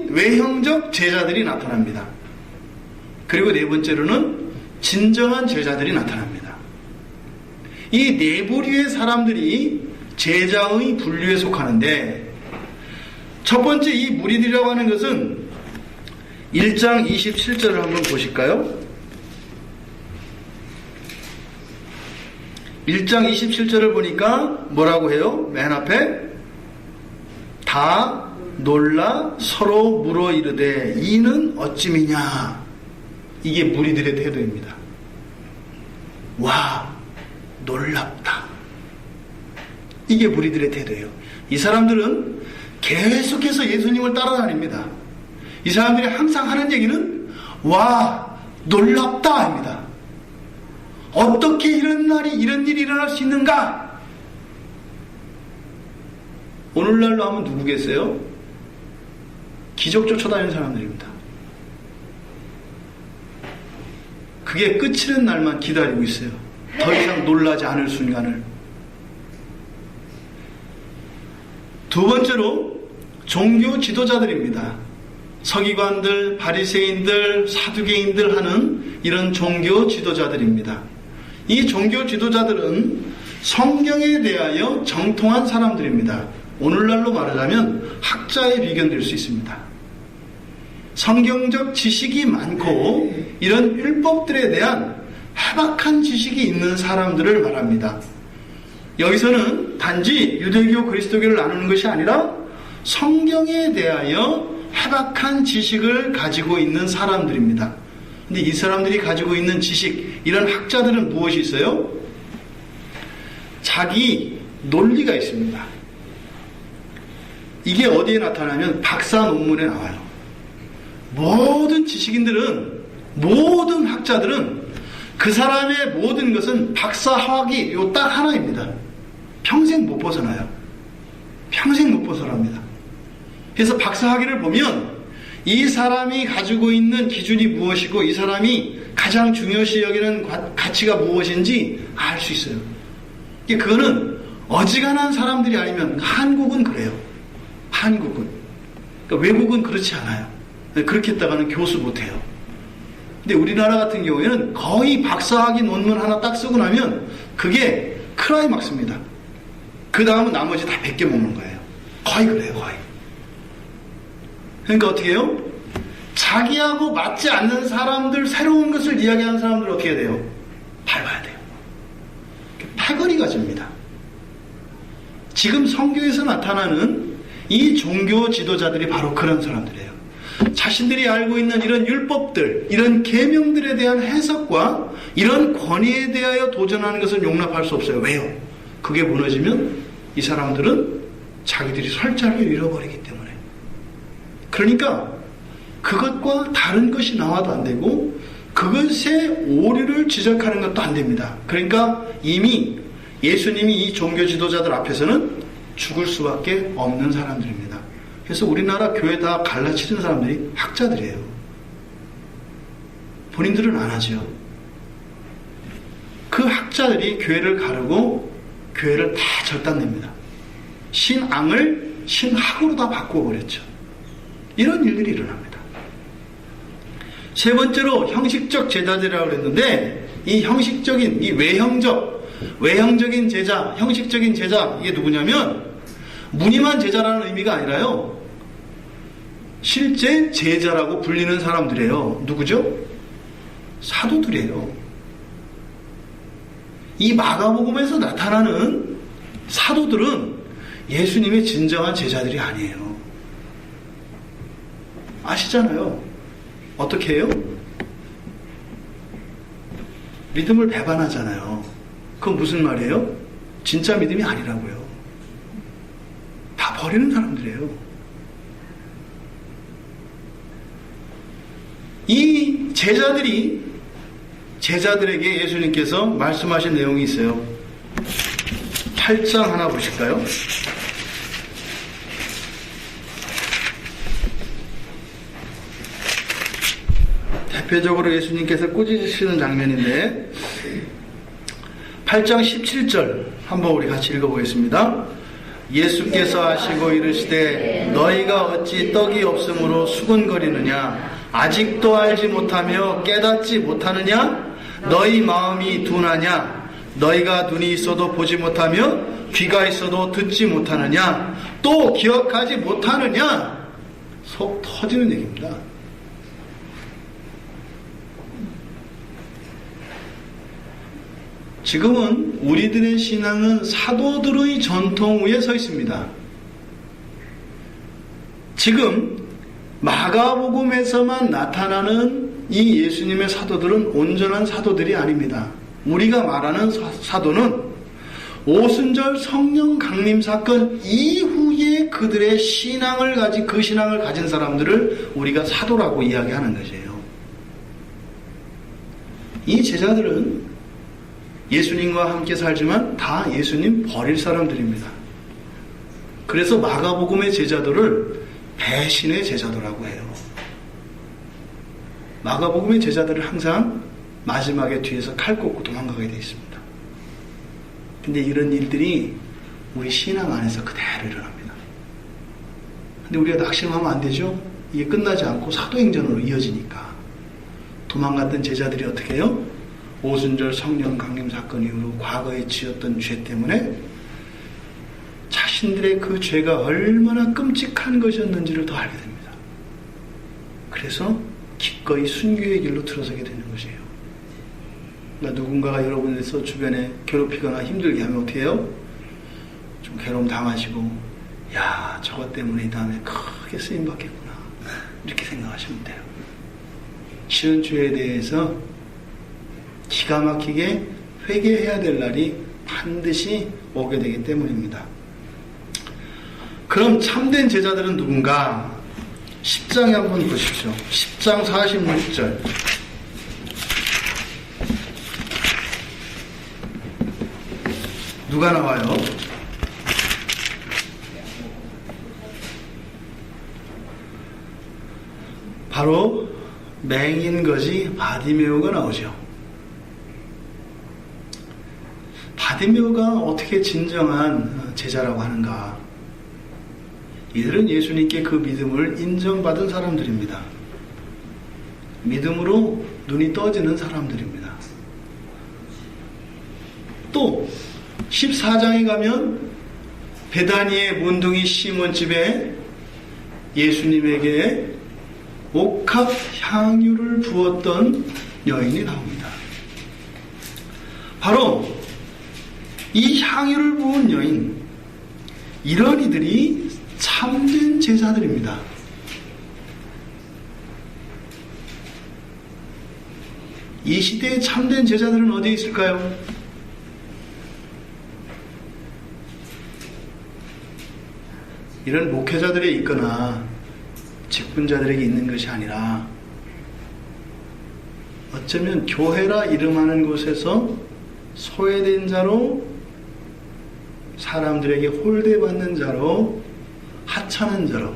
외형적 제자들이 나타납니다. 그리고 네 번째로는 진정한 제자들이 나타납니다. 이 네 부류의 사람들이 제자의 분류에 속하는데, 첫 번째 이 무리들이라고 하는 것은 1장 27절을 한번 보실까요? 1장 27절을 보니까 뭐라고 해요? 맨 앞에 다 놀라 서로 물어 이르되 이는 어찌미냐. 이게 무리들의 태도입니다. 와, 놀랍다. 이게 무리들의 태도예요. 이 사람들은 계속해서 예수님을 따라다닙니다. 이 사람들이 항상 하는 얘기는 와, 놀랍다 입니다. 어떻게 이런 일이 일어날 수 있는가? 오늘날로 하면 누구겠어요? 기적 쫓아다니는 사람들입니다. 그게 끝이는 날만 기다리고 있어요. 더 이상 놀라지 않을 순간을. 두 번째로 종교 지도자들입니다. 서기관들, 바리새인들, 사두개인들 하는 이런 종교 지도자들입니다. 이 종교 지도자들은 성경에 대하여 정통한 사람들입니다. 오늘날로 말하자면 학자에 비견될 수 있습니다. 성경적 지식이 많고 이런 율법들에 대한 해박한 지식이 있는 사람들을 말합니다. 여기서는 단지 유대교 그리스도교를 나누는 것이 아니라 성경에 대하여 해박한 지식을 가지고 있는 사람들입니다. 근데 이 사람들이 가지고 있는 지식, 이런 학자들은 무엇이 있어요? 자기 논리가 있습니다. 이게 어디에 나타나면 박사 논문에 나와요. 모든 지식인들은, 모든 학자들은 그 사람의 모든 것은 박사 학위 요 딱 하나입니다. 평생 못 벗어나요. 평생 못 벗어납니다. 그래서 박사 학위를 보면 이 사람이 가지고 있는 기준이 무엇이고 이 사람이 가장 중요시 여기는 가치가 무엇인지 알 수 있어요. 그거는 어지간한 사람들이 아니면, 한국은 그래요. 한국은. 그러니까 외국은 그렇지 않아요. 그렇게 했다가는 교수 못해요. 근데 우리나라 같은 경우에는 거의 박사학위 논문 하나 딱 쓰고 나면 그게 클라이막스입니다. 그 다음은 나머지 다 100개 먹는 거예요. 거의 그래요, 거의. 그러니까 어떻게 해요? 자기하고 맞지 않는 사람들, 새로운 것을 이야기하는 사람들 어떻게 해야 돼요? 밟아야 돼요. 패거리가 집니다. 지금 성경에서 나타나는 이 종교 지도자들이 바로 그런 사람들이에요. 자신들이 알고 있는 이런 율법들, 이런 계명들에 대한 해석과 이런 권위에 대하여 도전하는 것은 용납할 수 없어요. 왜요? 그게 무너지면 이 사람들은 자기들이 설 자리를 잃어버리기 때문에. 그러니까 그것과 다른 것이 나와도 안 되고 그것의 오류를 지적하는 것도 안 됩니다. 그러니까 이미 예수님이 이 종교 지도자들 앞에서는 죽을 수밖에 없는 사람들입니다. 그래서 우리나라 교회 다 갈라치는 사람들이 학자들이에요. 본인들은 안 하죠. 그 학자들이 교회를 가르고 교회를 다 절단냅니다. 신앙을 신학으로 다 바꾸어버렸죠. 이런 일들이 일어납니다. 세 번째로 형식적 제자들이라고 그랬는데 이 형식적인, 이 외형적인 제자, 형식적인 제자, 이게 누구냐면 무늬만 제자라는 의미가 아니라요, 실제 제자라고 불리는 사람들이에요. 누구죠? 사도들이에요. 이 마가복음에서 나타나는 사도들은 예수님의 진정한 제자들이 아니에요. 아시잖아요. 어떻게 해요? 믿음을 배반하잖아요. 그건 무슨 말이에요? 진짜 믿음이 아니라고요. 다 버리는 사람들이에요. 이 제자들에게 예수님께서 말씀하신 내용이 있어요. 8장 하나 보실까요? 대표적으로 예수님께서 꾸짖으시는 장면인데 8장 17절 한번 우리 같이 읽어보겠습니다. 예수께서 하시고 이르시되 너희가 어찌 떡이 없으므로 수군거리느냐? 아직도 알지 못하며 깨닫지 못하느냐? 너희 마음이 둔하냐? 너희가 눈이 있어도 보지 못하며 귀가 있어도 듣지 못하느냐? 또 기억하지 못하느냐? 속 터지는 얘기입니다. 지금은 우리들의 신앙은 사도들의 전통 위에 서 있습니다. 지금 마가복음에서만 나타나는 이 예수님의 사도들은 온전한 사도들이 아닙니다. 우리가 말하는 사도는 오순절 성령 강림 사건 이후에 그들의 그 신앙을 가진 사람들을 우리가 사도라고 이야기하는 것이에요. 이 제자들은 예수님과 함께 살지만 다 예수님 버릴 사람들입니다. 그래서 마가복음의 제자들을 배신의 제자도라고 해요. 마가복음의 제자들은 항상 마지막에 뒤에서 칼 꽂고 도망가게 되어 있습니다. 근데 이런 일들이 우리 신앙 안에서 그대로 일어납니다. 근데 우리가 낙심하면 안 되죠? 이게 끝나지 않고 사도행전으로 이어지니까. 도망갔던 제자들이 어떻게 해요? 오순절 성령 강림 사건 이후로 과거에 지었던 죄 때문에 자신들의 그 죄가 얼마나 끔찍한 것이었는지를 더 알게 됩니다. 그래서 기꺼이 순교의 길로 들어서게 되는 것이에요. 그러니까 누군가가 여러분에서 주변에 괴롭히거나 힘들게 하면 어떻게 해요? 좀 괴로움 당하시고, 야, 저것 때문에 이 다음에 크게 쓰임 받겠구나, 이렇게 생각하시면 돼요. 쉬운 죄에 대해서 기가 막히게 회개해야 될 날이 반드시 오게 되기 때문입니다. 그럼 참된 제자들은 누군가? 10장에 한번 보십시오. 10장 46절. 누가 나와요? 바로 맹인거지 바디메오가 나오죠. 바디메오가 어떻게 진정한 제자라고 하는가? 이들은 예수님께 그 믿음을 인정받은 사람들입니다. 믿음으로 눈이 떠지는 사람들입니다. 또 14장에 가면 베다니의 문둥이 시몬 집에 예수님에게 옥합 향유를 부었던 여인이 나옵니다. 바로 이 향유를 부은 여인, 이런 이들이 참된 제자들입니다. 이 시대의 참된 제자들은 어디에 있을까요? 이런 목회자들에 있거나 직분자들에게 있는 것이 아니라 어쩌면 교회라 이름하는 곳에서 소외된 자로, 사람들에게 홀대받는 자로, 하찮은 자로,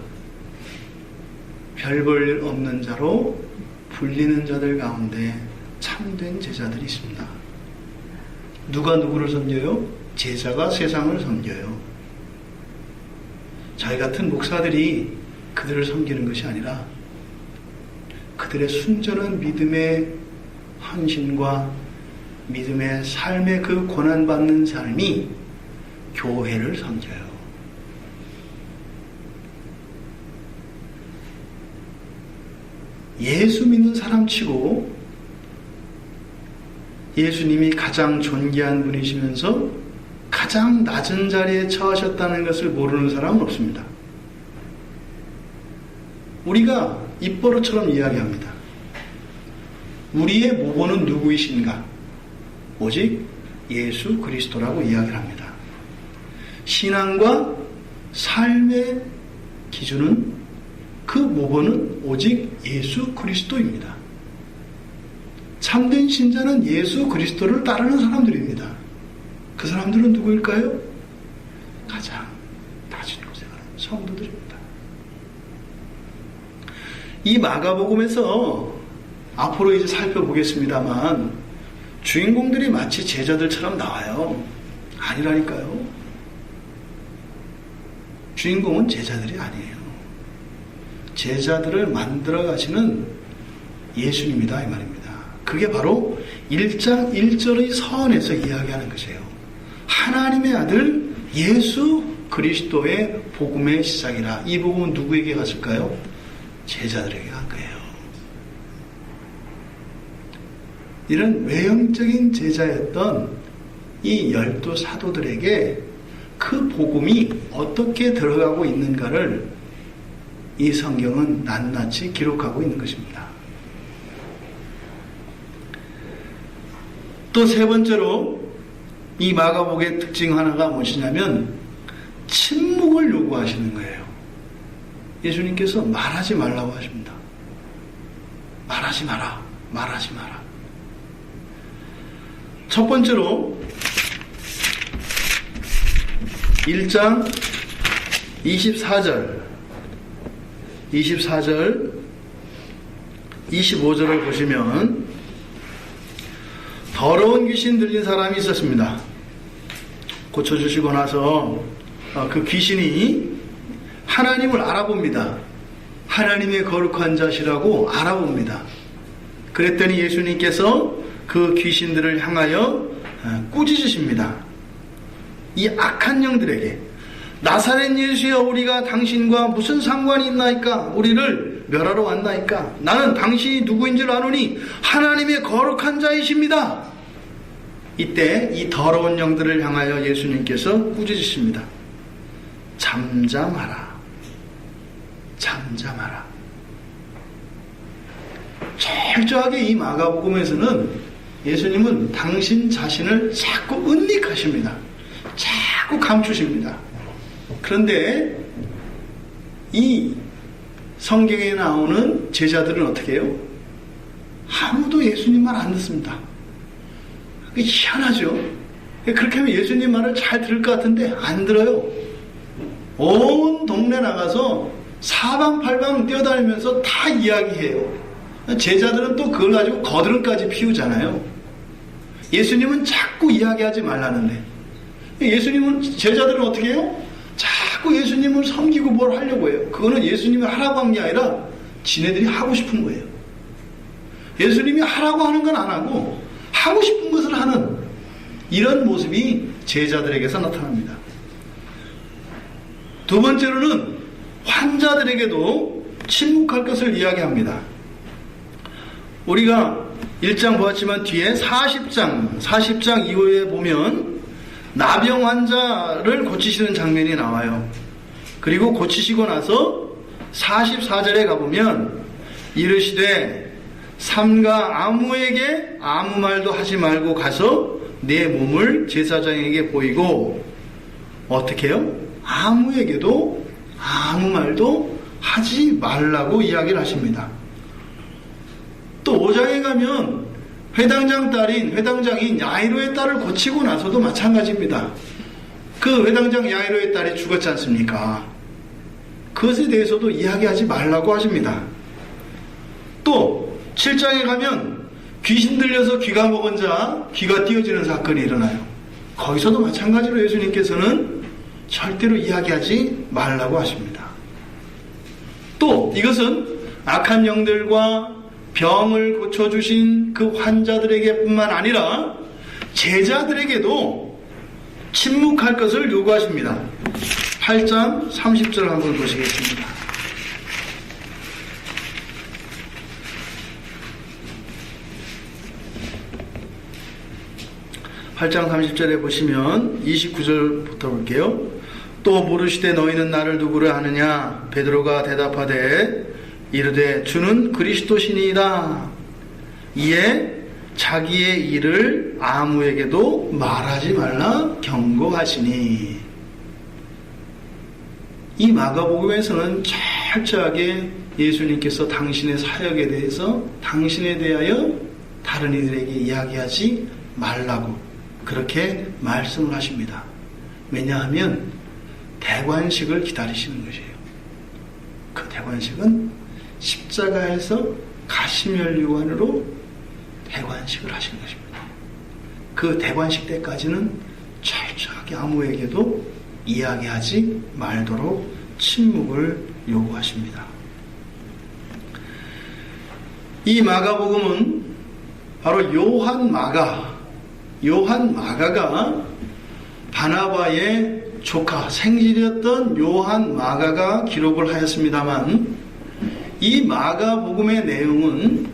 별 볼 일 없는 자로 불리는 자들 가운데 참된 제자들이 있습니다. 누가 누구를 섬겨요? 제자가 세상을 섬겨요. 저희 같은 목사들이 그들을 섬기는 것이 아니라 그들의 순전한 믿음의 헌신과 믿음의 삶의 그 고난받는 삶이 교회를 섬겨요. 예수 믿는 사람치고 예수님이 가장 존귀한 분이시면서 가장 낮은 자리에 처하셨다는 것을 모르는 사람은 없습니다. 우리가 입버릇처럼 이야기합니다. 우리의 모범은 누구이신가? 오직 예수 그리스도라고 이야기를 합니다. 신앙과 삶의 기준은, 그 모범은 오직 예수 그리스도입니다. 참된 신자는 예수 그리스도를 따르는 사람들입니다. 그 사람들은 누구일까요? 가장 낮은 곳에 가는 성도들입니다. 이 마가복음에서 앞으로 이제 살펴보겠습니다만 주인공들이 마치 제자들처럼 나와요. 아니라니까요. 주인공은 제자들이 아니에요. 제자들을 만들어 가시는 예수님이다, 이 말입니다. 그게 바로 1장 1절의 서원에서 이야기하는 것이에요. 하나님의 아들 예수 그리스도의 복음의 시작이라. 이 복음은 누구에게 갔을까요? 제자들에게 간 거예요. 이런 외형적인 제자였던 이 12 사도들에게 그 복음이 어떻게 들어가고 있는가를 이 성경은 낱낱이 기록하고 있는 것입니다. 또 세 번째로 이 마가복음의 특징 하나가 무엇이냐면 침묵을 요구하시는 거예요. 예수님께서 말하지 말라고 하십니다. 말하지 마라. 말하지 마라. 첫 번째로 1장 24절 25절을 보시면 더러운 귀신 들린 사람이 있었습니다. 고쳐주시고 나서 그 귀신이 하나님을 알아봅니다. 하나님의 거룩한 자시라고 알아봅니다. 그랬더니 예수님께서 그 귀신들을 향하여 꾸짖으십니다. 이 악한 영들에게 나사렛 예수여 우리가 당신과 무슨 상관이 있나이까? 우리를 멸하러 왔나이까? 나는 당신이 누구인 줄 아노니 하나님의 거룩한 자이십니다. 이때 이 더러운 영들을 향하여 예수님께서 꾸짖으십니다. 잠잠하라. 잠잠하라. 철저하게 이 마가복음에서는 예수님은 당신 자신을 자꾸 은닉하십니다. 자꾸 감추십니다. 그런데 이 성경에 나오는 제자들은 어떻게 해요? 아무도 예수님 말 안 듣습니다. 그게 희한하죠? 그렇게 하면 예수님 말을 잘 들을 것 같은데 안 들어요. 온 동네 나가서 사방팔방 뛰어다니면서 다 이야기해요. 제자들은 또 그걸 가지고 거드름까지 피우잖아요. 예수님은 자꾸 이야기하지 말라는데 예수님은 제자들은 어떻게 해요? 자꾸 예수님을 섬기고 뭘 하려고 해요. 그거는 예수님이 하라고 한 게 아니라 지네들이 하고 싶은 거예요. 예수님이 하라고 하는 건 안 하고 하고 싶은 것을 하는 이런 모습이 제자들에게서 나타납니다. 두 번째로는 환자들에게도 침묵할 것을 이야기합니다. 우리가 1장 보았지만 뒤에 40장 이후에 보면 나병 환자를 고치시는 장면이 나와요. 그리고 고치시고 나서 44절에 가보면 이르시되 삼가 아무에게 아무 말도 하지 말고 가서 내 몸을 제사장에게 보이고 어떻게 해요? 아무에게도 아무 말도 하지 말라고 이야기를 하십니다. 또 5장에 가면 회당장인 야이로의 딸을 고치고 나서도 마찬가지입니다. 그 회당장 야이로의 딸이 죽었지 않습니까? 그것에 대해서도 이야기하지 말라고 하십니다. 또 7장에 가면 귀신 들려서 귀가 먹은 자 귀가 띄어지는 사건이 일어나요. 거기서도 마찬가지로 예수님께서는 절대로 이야기하지 말라고 하십니다. 또 이것은 악한 영들과 병을 고쳐주신 그 환자들에게 뿐만 아니라 제자들에게도 침묵할 것을 요구하십니다. 8장 30절 한번 보시겠습니다. 8장 30절에 보시면 29절부터 볼게요. 또 물으시되 너희는 나를 누구를 아느냐? 베드로가 대답하되 이르되 주는 그리스도시니이다. 이에 자기의 일을 아무에게도 말하지 말라 경고하시니. 이 마가복음에서는 철저하게 예수님께서 당신의 사역에 대해서 당신에 대하여 다른 이들에게 이야기하지 말라고 그렇게 말씀을 하십니다. 왜냐하면 대관식을 기다리시는 것이에요. 그 대관식은 십자가에서 가시면류관으로 대관식을 하신 것입니다. 그 대관식 때까지는 철저하게 아무에게도 이야기하지 말도록 침묵을 요구하십니다. 이 마가복음은 바로 요한 마가가 바나바의 조카 생질이었던 요한 마가가 기록을 하였습니다만 이 마가복음의 내용은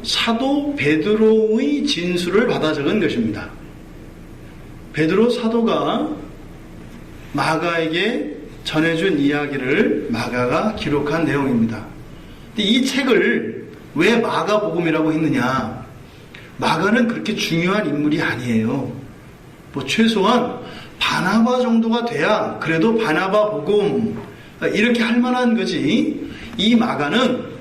사도 베드로의 진술을 받아 적은 것입니다. 베드로 사도가 마가에게 전해준 이야기를 마가가 기록한 내용입니다. 이 책을 왜 마가복음이라고 했느냐? 마가는 그렇게 중요한 인물이 아니에요. 뭐 최소한 바나바 정도가 돼야 그래도 바나바 복음 이렇게 할 만한 거지. 이 마가는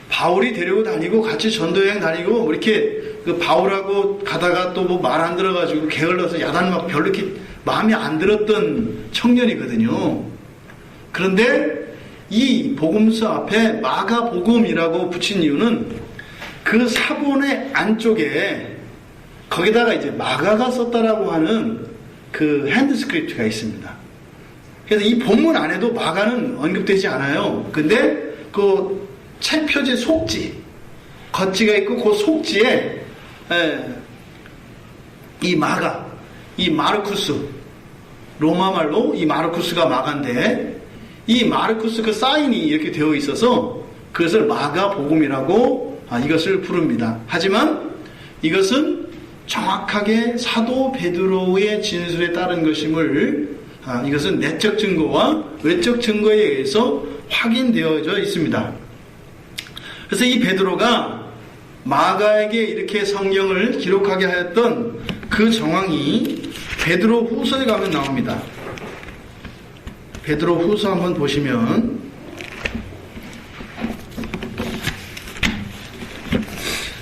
바울이 데리고 다니고 같이 전도여행 다니고 뭐 이렇게 그 바울하고 가다가 또 뭐 말 안 들어가지고 게을러서 야단 막 별로 이렇게 마음에 안 들었던 청년이거든요. 그런데 이 복음서 앞에 마가복음이라고 붙인 이유는 그 사본의 안쪽에 거기다가 이제 마가가 썼다라고 하는 그 핸드스크립트가 있습니다. 그래서 이 본문 안에도 마가는 언급되지 않아요. 근데 그 책 표지 속지, 겉지가 있고 그 속지에 이 마가, 이 마르쿠스, 로마 말로 이 마르쿠스가 마가인데 이 마르쿠스 그 사인이 이렇게 되어 있어서 그것을 마가복음이라고 이것을 부릅니다. 하지만 이것은 정확하게 사도 베드로의 진술에 따른 것임을 이것은 내적 증거와 외적 증거에 의해서 확인되어져 있습니다. 그래서 이 베드로가 마가에게 이렇게 성경을 기록하게 하였던 그 정황이 베드로 후서에 가면 나옵니다. 베드로 후서 한번 보시면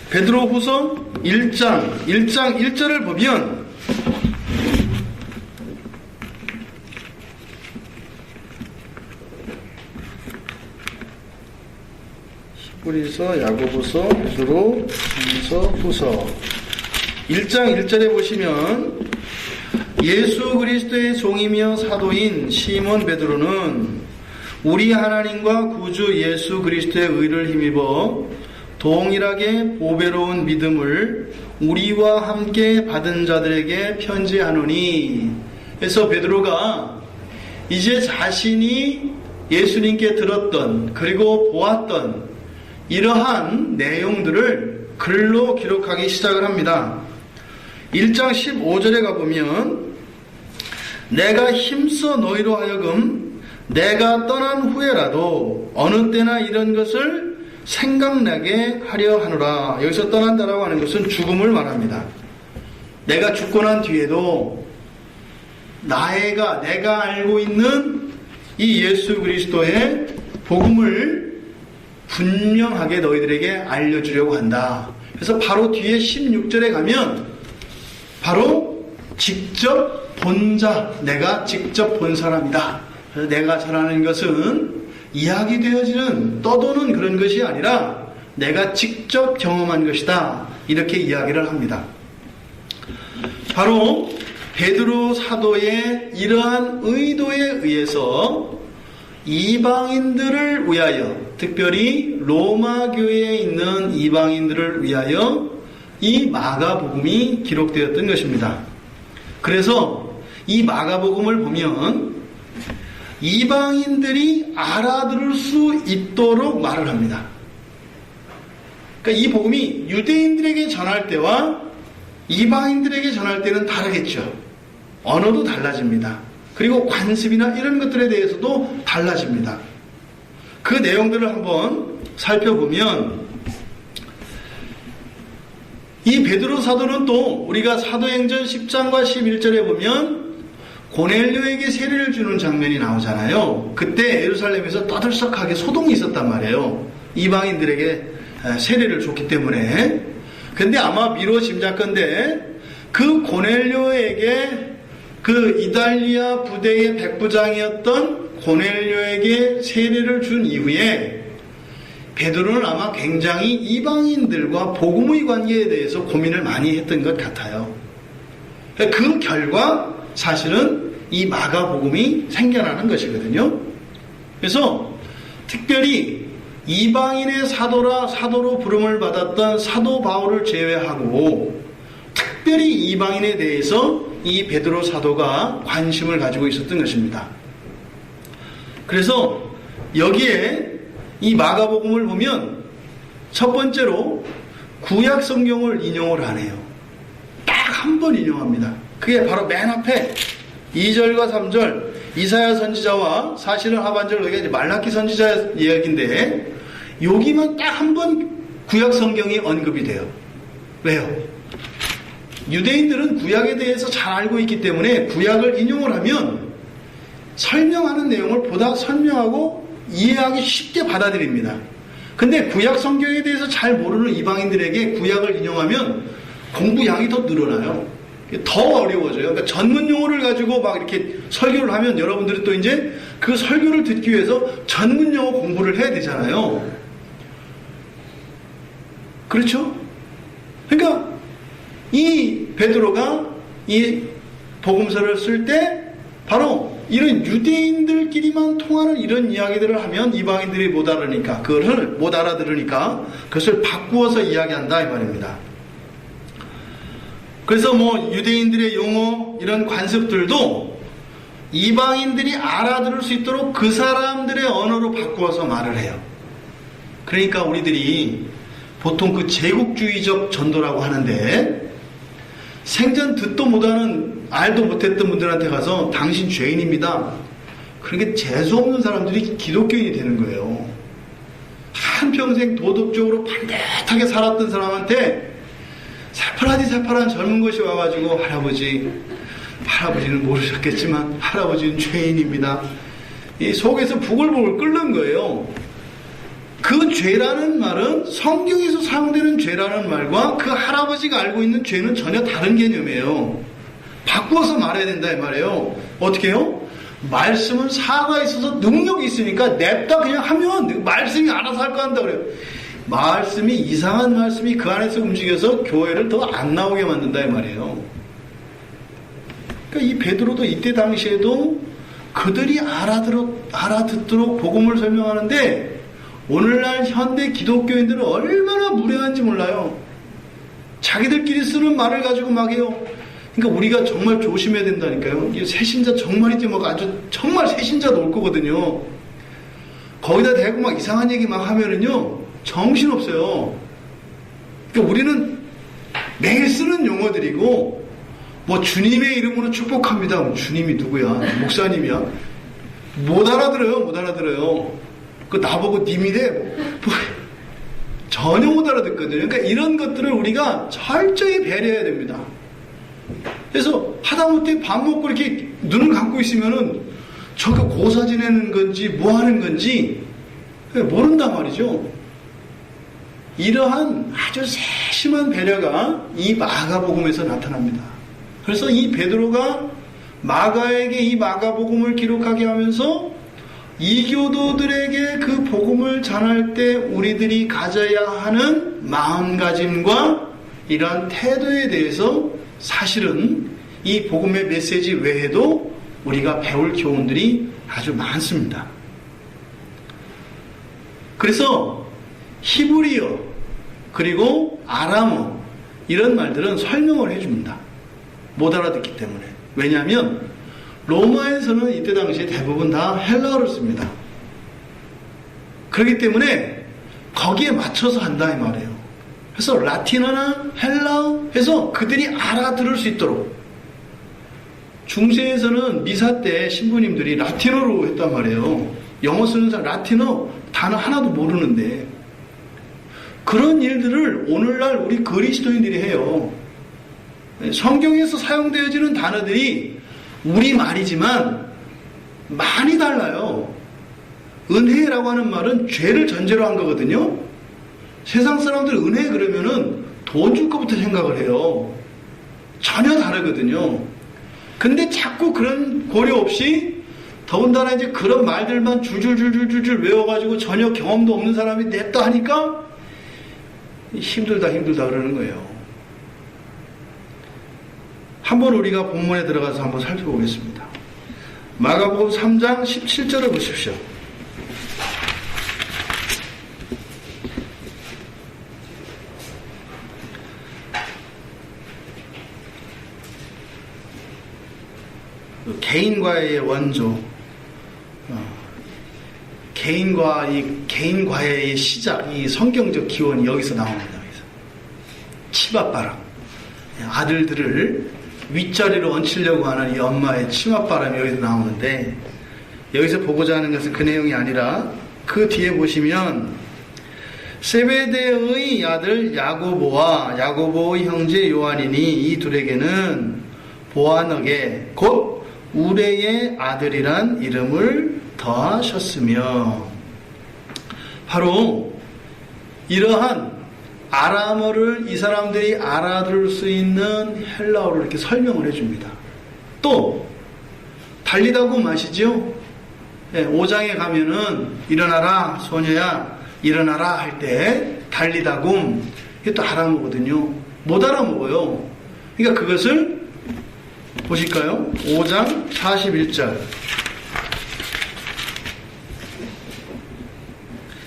베드로 후서 1장 1절을 보면 히브리서, 야고보서, 베드로, 전서, 후서 1장 1절에 보시면 예수 그리스도의 종이며 사도인 시몬 베드로는 우리 하나님과 구주 예수 그리스도의 의를 힘입어 동일하게 보배로운 믿음을 우리와 함께 받은 자들에게 편지하노니. 그래서 베드로가 이제 자신이 예수님께 들었던 그리고 보았던 이러한 내용들을 글로 기록하기 시작을 합니다. 1장 15절에 가보면 내가 힘써 너희로 하여금 내가 떠난 후에라도 어느 때나 이런 것을 생각나게 하려 하노라. 여기서 떠난다라고 하는 것은 죽음을 말합니다. 내가 죽고 난 뒤에도 내가 알고 있는 이 예수 그리스도의 복음을 분명하게 너희들에게 알려주려고 한다. 그래서 바로 뒤에 16절에 가면 바로 직접 본 자, 내가 직접 본 사람이다. 그래서 내가 전하는 것은 이야기되어지는 떠도는 그런 것이 아니라 내가 직접 경험한 것이다. 이렇게 이야기를 합니다. 바로 베드로 사도의 이러한 의도에 의해서 이방인들을 위하여, 특별히 로마 교회에 있는 이방인들을 위하여 이 마가복음이 기록되었던 것입니다. 그래서 이 마가복음을 보면 이방인들이 알아들을 수 있도록 말을 합니다. 그러니까 이 복음이 유대인들에게 전할 때와 이방인들에게 전할 때는 다르겠죠. 언어도 달라집니다. 그리고 관습이나 이런 것들에 대해서도 달라집니다. 그 내용들을 한번 살펴보면 이 베드로 사도는 또 우리가 사도행전 10장과 11절에 보면 고넬료에게 세례를 주는 장면이 나오잖아요. 그때 예루살렘에서 떠들썩하게 소동이 있었단 말이에요. 이방인들에게 세례를 줬기 때문에. 근데 아마 미뤄 짐작건대 그 고넬료에게 그 이달리아 부대의 백부장이었던 고넬료에게 세례를 준 이후에 베드로는 아마 굉장히 이방인들과 복음의 관계에 대해서 고민을 많이 했던 것 같아요. 그 결과 사실은 이 마가복음이 생겨나는 것이거든요. 그래서 특별히 이방인의 사도로 부름을 받았던 사도 바울을 제외하고 특별히 이방인에 대해서 이 베드로 사도가 관심을 가지고 있었던 것입니다. 그래서 여기에 이 마가복음을 보면 첫 번째로 구약 성경을 인용을 안 해요. 딱 한 번 인용합니다. 그게 바로 맨 앞에 2절과 3절 이사야 선지자와 사실은 하반절 여기가 말라키 선지자 이야기인데 여기만 딱 한 번 구약 성경이 언급이 돼요. 왜요? 유대인들은 구약에 대해서 잘 알고 있기 때문에 구약을 인용을 하면 설명하는 내용을 보다 설명하고 이해하기 쉽게 받아들입니다. 근데 구약 성경에 대해서 잘 모르는 이방인들에게 구약을 인용하면 공부량이 더 늘어나요. 더 어려워져요. 그러니까 전문 용어를 가지고 막 이렇게 설교를 하면 여러분들이 또 이제 그 설교를 듣기 위해서 전문 용어 공부를 해야 되잖아요. 그렇죠? 그러니까 이 베드로가 이 복음서를 쓸 때 바로 이런 유대인들끼리만 통하는 이런 이야기들을 하면 이방인들이 못 알아들으니까 그것을 바꾸어서 이야기한다 이 말입니다. 그래서 유대인들의 용어 이런 관습들도 이방인들이 알아들을 수 있도록 그 사람들의 언어로 바꾸어서 말을 해요. 그러니까 우리들이 보통 그 제국주의적 전도라고 하는데 생전 듣도 못하는 알도 못했던 분들한테 가서 당신 죄인입니다. 그렇게 재수없는 사람들이 기독교인이 되는 거예요. 한평생 도덕적으로 반듯하게 살았던 사람한테 새파란 젊은 것이 와가지고 할아버지는 모르셨겠지만 할아버지는 죄인입니다. 이 속에서 부글부글 끓는 거예요. 그 죄라는 말은 성경에서 사용되는 죄라는 말과 그 할아버지가 알고 있는 죄는 전혀 다른 개념이에요. 바꾸어서 말해야 된다 이 말이에요. 어떻게 해요? 말씀은 사가 있어서 능력이 있으니까 냅다 그냥 하면 말씀이 알아서 할 거 한다 그래요. 말씀이 이상한 말씀이 그 안에서 움직여서 교회를 더 안 나오게 만든다 이 말이에요. 그러니까 이 베드로도 이때 당시에도 그들이 알아듣도록 복음을 설명하는데 오늘날 현대 기독교인들은 얼마나 무례한지 몰라요. 자기들끼리 쓰는 말을 가지고 막 해요. 그러니까 우리가 정말 조심해야 된다니까요. 이 새신자 정말이지 아주 정말 새신자도 올 거거든요. 거기다 대고 막 이상한 얘기 막 하면은요 정신없어요. 그러니까 우리는 매일 쓰는 용어들이고 주님의 이름으로 축복합니다. 주님이 누구야? 목사님이야? 못 알아들어요. 그 나보고 님이래? 전혀 못 알아듣거든요. 그러니까 이런 것들을 우리가 철저히 배려해야 됩니다. 그래서 하다못해 밥 먹고 이렇게 눈을 감고 있으면은 저거 고사 지내는 건지 뭐 하는 건지 모른단 말이죠. 이러한 아주 세심한 배려가 이 마가복음에서 나타납니다. 그래서 이 베드로가 마가에게 이 마가복음을 기록하게 하면서 이교도들에게 그 복음을 전할 때 우리들이 가져야 하는 마음가짐과 이러한 태도에 대해서 사실은 이 복음의 메시지 외에도 우리가 배울 교훈들이 아주 많습니다. 그래서 히브리어 그리고 아람어 이런 말들은 설명을 해줍니다. 못 알아듣기 때문에. 왜냐하면 로마에서는 이때 당시에 대부분 다 헬라어를 씁니다. 그렇기 때문에 거기에 맞춰서 한다 이 말이에요. 그래서 라틴어나 헬라어 해서 그들이 알아들을 수 있도록 중세에서는 미사 때 신부님들이 라틴어로 했단 말이에요. 영어 쓰는 사람 라틴어 단어 하나도 모르는데 그런 일들을 오늘날 우리 그리스도인들이 해요. 성경에서 사용되어지는 단어들이 우리말이지만 많이 달라요. 은혜라고 하는 말은 죄를 전제로 한 거거든요. 세상 사람들 은혜 그러면은 돈 줄 것부터 생각을 해요. 전혀 다르거든요. 근데 자꾸 그런 고려 없이 더군다나 이제 그런 말들만 줄줄줄줄줄 외워가지고 전혀 경험도 없는 사람이 냈다 하니까 힘들다 그러는 거예요. 한번 우리가 본문에 들어가서 한번 살펴보겠습니다. 마가복음 3장 17절을 보십시오. 개인과의 원조, 개인과의 시작, 이 성경적 기원이 여기서 나옵니다. 치맛바람, 아들들을 윗자리로 얹히려고 하는 이 엄마의 치맛바람이 여기서 나오는데 여기서 보고자 하는 것은 그 내용이 아니라 그 뒤에 보시면 세베대의 아들 야고보와 야고보의 형제 요한이니 이 둘에게는 보아너게 곧 우레의 아들이란 이름을 더하셨으며 바로 이러한 아람어를 이 사람들이 알아들을 수 있는 헬라어로 이렇게 설명을 해줍니다. 또 달리다고 아시죠? 5장에 가면은 일어나라 소녀야 일어나라 할 때 달리다굼 이게 또 아람어거든요. 못 알아먹어요. 그러니까 그것을 보실까요? 5장 41절.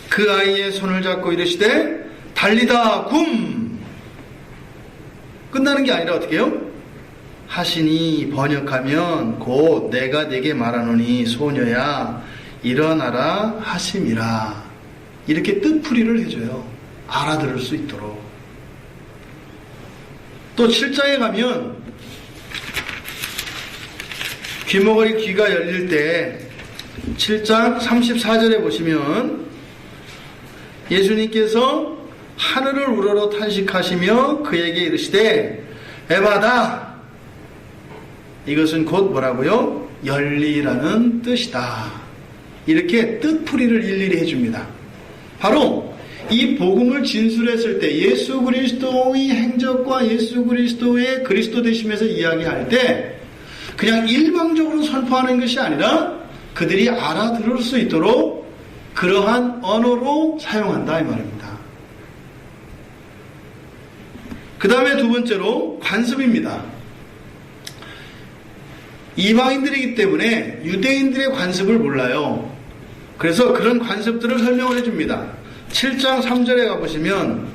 그 아이의 손을 잡고 이르시되 달리다 굼. 끝나는 게 아니라 어떻게 해요? 하시니 번역하면 곧 내가 네게 말하노니 소녀야 일어나라 하심이라. 이렇게 뜻풀이를 해줘요. 알아들을 수 있도록. 또 7장에 가면 귀머거리 귀가 열릴 때 7장 34절에 보시면 예수님께서 하늘을 우러러 탄식하시며 그에게 이르시되 에바다. 이것은 곧 뭐라고요? 열리라는 뜻이다. 이렇게 뜻풀이를 일일이 해줍니다. 바로 이 복음을 진술했을 때 예수 그리스도의 행적과 예수 그리스도의 그리스도 되심에서 이야기할 때 그냥 일방적으로 선포하는 것이 아니라 그들이 알아들을 수 있도록 그러한 언어로 사용한다 이 말입니다. 그 다음에 두 번째로 관습입니다. 이방인들이기 때문에 유대인들의 관습을 몰라요. 그래서 그런 관습들을 설명을 해줍니다. 7장 3절에 가보시면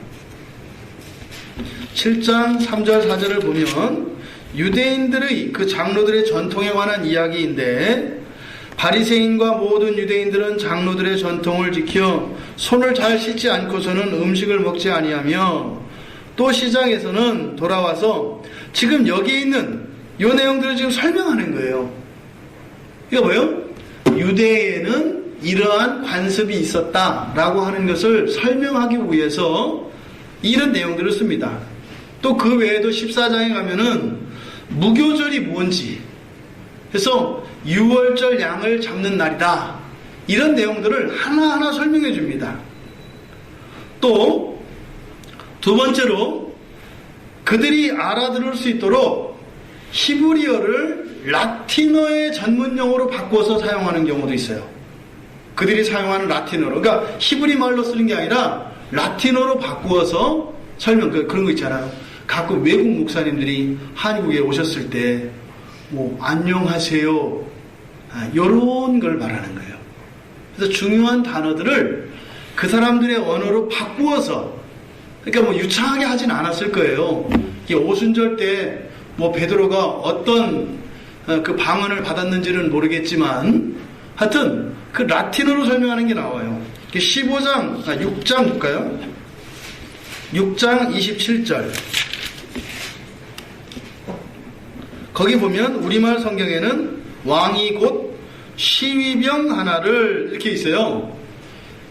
7장 3절 4절을 보면 유대인들의 그 장로들의 전통에 관한 이야기인데 바리새인과 모든 유대인들은 장로들의 전통을 지켜 손을 잘 씻지 않고서는 음식을 먹지 아니하며 또 시장에서는 돌아와서 지금 여기 있는 이 내용들을 지금 설명하는 거예요. 이거 뭐예요? 유대에는 이러한 관습이 있었다라고 하는 것을 설명하기 위해서 이런 내용들을 씁니다. 또 그 외에도 14장에 가면은 무교절이 뭔지, 그래서 6월절 양을 잡는 날이다, 이런 내용들을 하나하나 설명해 줍니다. 또 두 번째로 그들이 알아들을 수 있도록 히브리어를 라틴어의 전문용어로 바꿔서 사용하는 경우도 있어요. 그들이 사용하는 라틴어로, 그러니까 히브리 말로 쓰는 게 아니라 라틴어로 바꾸어서 설명, 그런 거 있잖아요. 가끔 외국 목사님들이 한국에 오셨을 때 뭐 안녕하세요, 이런 걸 말하는 거예요. 그래서 중요한 단어들을 그 사람들의 언어로 바꾸어서, 그러니까 뭐 유창하게 하진 않았을 거예요. 이게 오순절 때 뭐 베드로가 어떤 그 방언을 받았는지는 모르겠지만 하여튼 그 라틴어로 설명하는 게 나와요. 6장 볼까요? 6장 27절. 거기 보면 우리말 성경에는 왕이 곧 시위병 하나를 이렇게 있어요.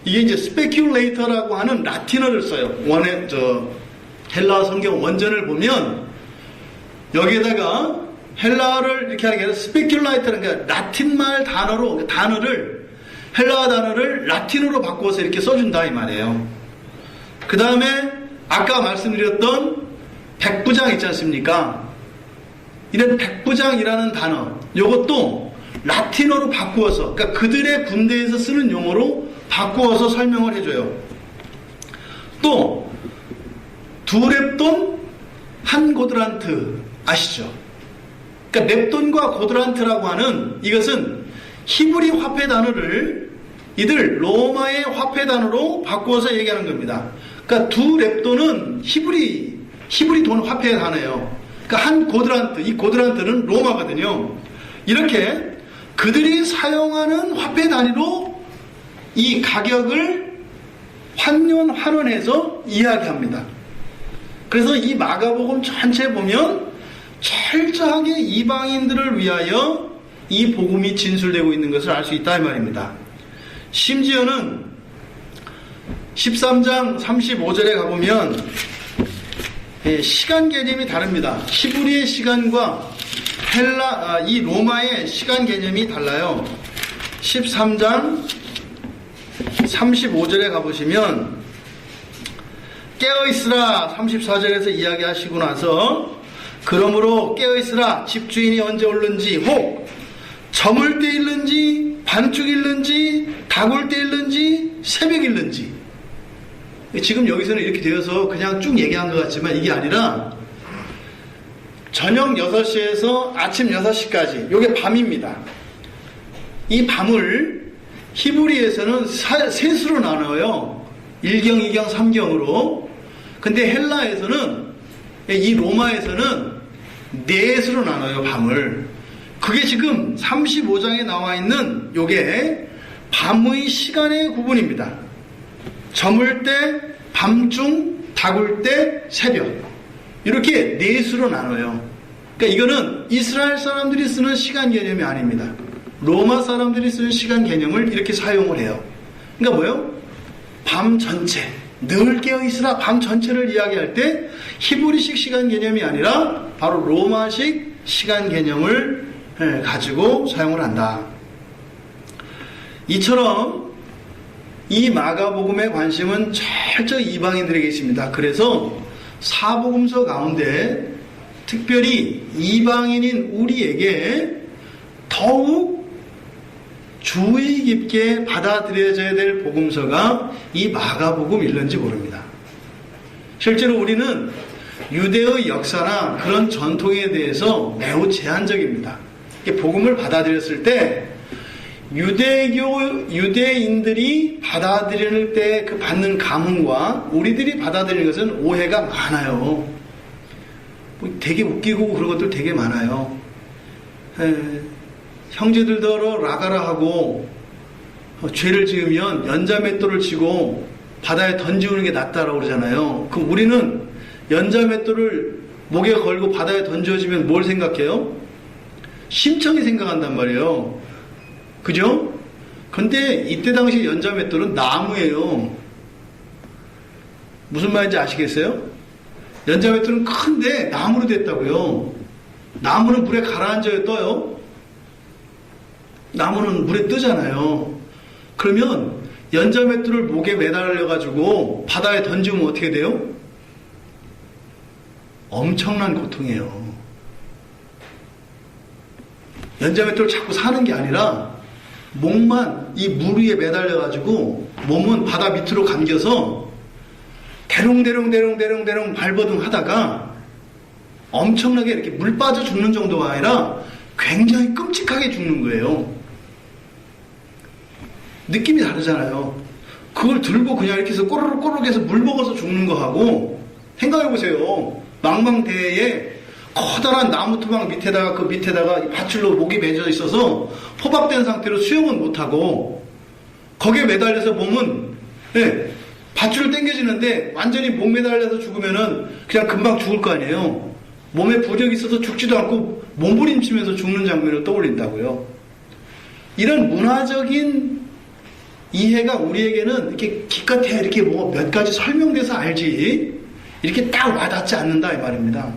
이게 이제 스페큘레이터라고 하는 라틴어를 써요. 헬라어 성경 원전을 보면 여기에다가 헬라어를 이렇게 하는 게 아니라 스페큘레이터라는 게 라틴말 단어를 헬라어 단어를 라틴어로 바꾸어서 이렇게 써준다 이 말이에요. 그 다음에 아까 말씀드렸던 백부장 있지 않습니까? 이런 백부장이라는 단어, 이것도 라틴어로 바꾸어서, 그러니까 그들의 군대에서 쓰는 용어로 바꾸어서 설명을 해줘요. 또 두 렙돈 한 고드란트 아시죠? 그러니까 렙돈과 고드란트라고 하는 이것은 히브리 화폐 단어를 이들 로마의 화폐 단어로 바꾸어서 얘기하는 겁니다. 그러니까 두 렙돈은 히브리 돈 화폐의 단어예요. 그러니까 한 고드란트, 이 고드란트는 로마거든요. 이렇게 그들이 사용하는 화폐 단위로 이 가격을 환원해서 이야기합니다. 그래서 이 마가복음 전체 보면 철저하게 이방인들을 위하여 이 복음이 진술되고 있는 것을 알 수 있다 이 말입니다. 심지어는 13장 35절에 가보면 시간 개념이 다릅니다. 히브리의 시간과 이 로마의 시간 개념이 달라요. 13장 35절에 가보시면 깨어있으라 34절에서 이야기하시고 나서 그러므로 깨어있으라 집주인이 언제 올는지 혹 저물 때 일는지 반축 일는지 다굴 때 일는지 새벽 일는지, 지금 여기서는 이렇게 되어서 그냥 쭉 얘기한 것 같지만 이게 아니라 저녁 6시에서 아침 6시까지 요게 밤입니다. 이 밤을 히브리에서는 셋으로 나눠요. 1경, 2경, 3경으로. 근데 헬라에서는, 이 로마에서는 넷으로 나눠요, 밤을. 그게 지금 35장에 나와 있는 요게 밤의 시간의 구분입니다. 저물 때, 밤중, 다굴 때, 새벽. 이렇게 넷으로 나눠요. 그러니까 이거는 이스라엘 사람들이 쓰는 시간 개념이 아닙니다. 로마 사람들이 쓰는 시간 개념을 이렇게 사용을 해요. 그러니까 뭐예요? 밤 전체, 늘 깨어있으라 밤 전체를 이야기할 때 히브리식 시간 개념이 아니라 바로 로마식 시간 개념을 가지고 사용을 한다. 이처럼 이 마가복음의 관심은 철저히 이방인들에게 있습니다. 그래서 사복음서 가운데 특별히 이방인인 우리에게 더욱 주의 깊게 받아들여져야 될 복음서가 이 마가복음일는지 모릅니다. 실제로 우리는 유대의 역사나 그런 전통에 대해서 매우 제한적입니다. 복음을 받아들였을 때 유대인들이 받아들일 때 그 받는 감흥과 우리들이 받아들이는 것은 오해가 많아요. 되게 웃기고 그런 것들 되게 많아요. 형제들더러 라가라 하고 죄를 지으면 연자맷돌을 치고 바다에 던지우는 게 낫다라고 그러잖아요. 그럼 우리는 연자맷돌을 목에 걸고 바다에 던져지면 뭘 생각해요? 심청이 생각한단 말이에요. 그죠? 근데 이때 당시 연자맷돌은 나무예요. 무슨 말인지 아시겠어요? 연자맷돌은 큰데 나무로 됐다고요. 나무는 물에 가라앉아야 떠요. 나무는 물에 뜨잖아요. 그러면 연자맷돌을 목에 매달려가지고 바다에 던지면 어떻게 돼요? 엄청난 고통이에요. 연자맷돌을 자꾸 사는 게 아니라 목만 이 물 위에 매달려가지고 몸은 바다 밑으로 감겨서 대롱대롱 발버둥 하다가 엄청나게 이렇게 물 빠져 죽는 정도가 아니라 굉장히 끔찍하게 죽는 거예요. 느낌이 다르잖아요. 그걸 들고 그냥 이렇게 해서 꼬르륵 해서 물 먹어서 죽는 거하고 생각해보세요. 망망대해에 커다란 나무 토막 밑에다가 그 밑에다가 밧줄로 목이 매져 있어서 포박된 상태로 수영은 못하고 거기에 매달려서 몸은 밧줄을 당겨지는데 완전히 목 매달려서 죽으면은 그냥 금방 죽을 거 아니에요. 몸에 부력이 있어서 죽지도 않고 몸부림치면서 죽는 장면을 떠올린다고요. 이런 문화적인 이해가 우리에게는 이렇게 기껏해 이렇게 뭐 몇 가지 설명돼서 알지 이렇게 딱 와닿지 않는다 이 말입니다.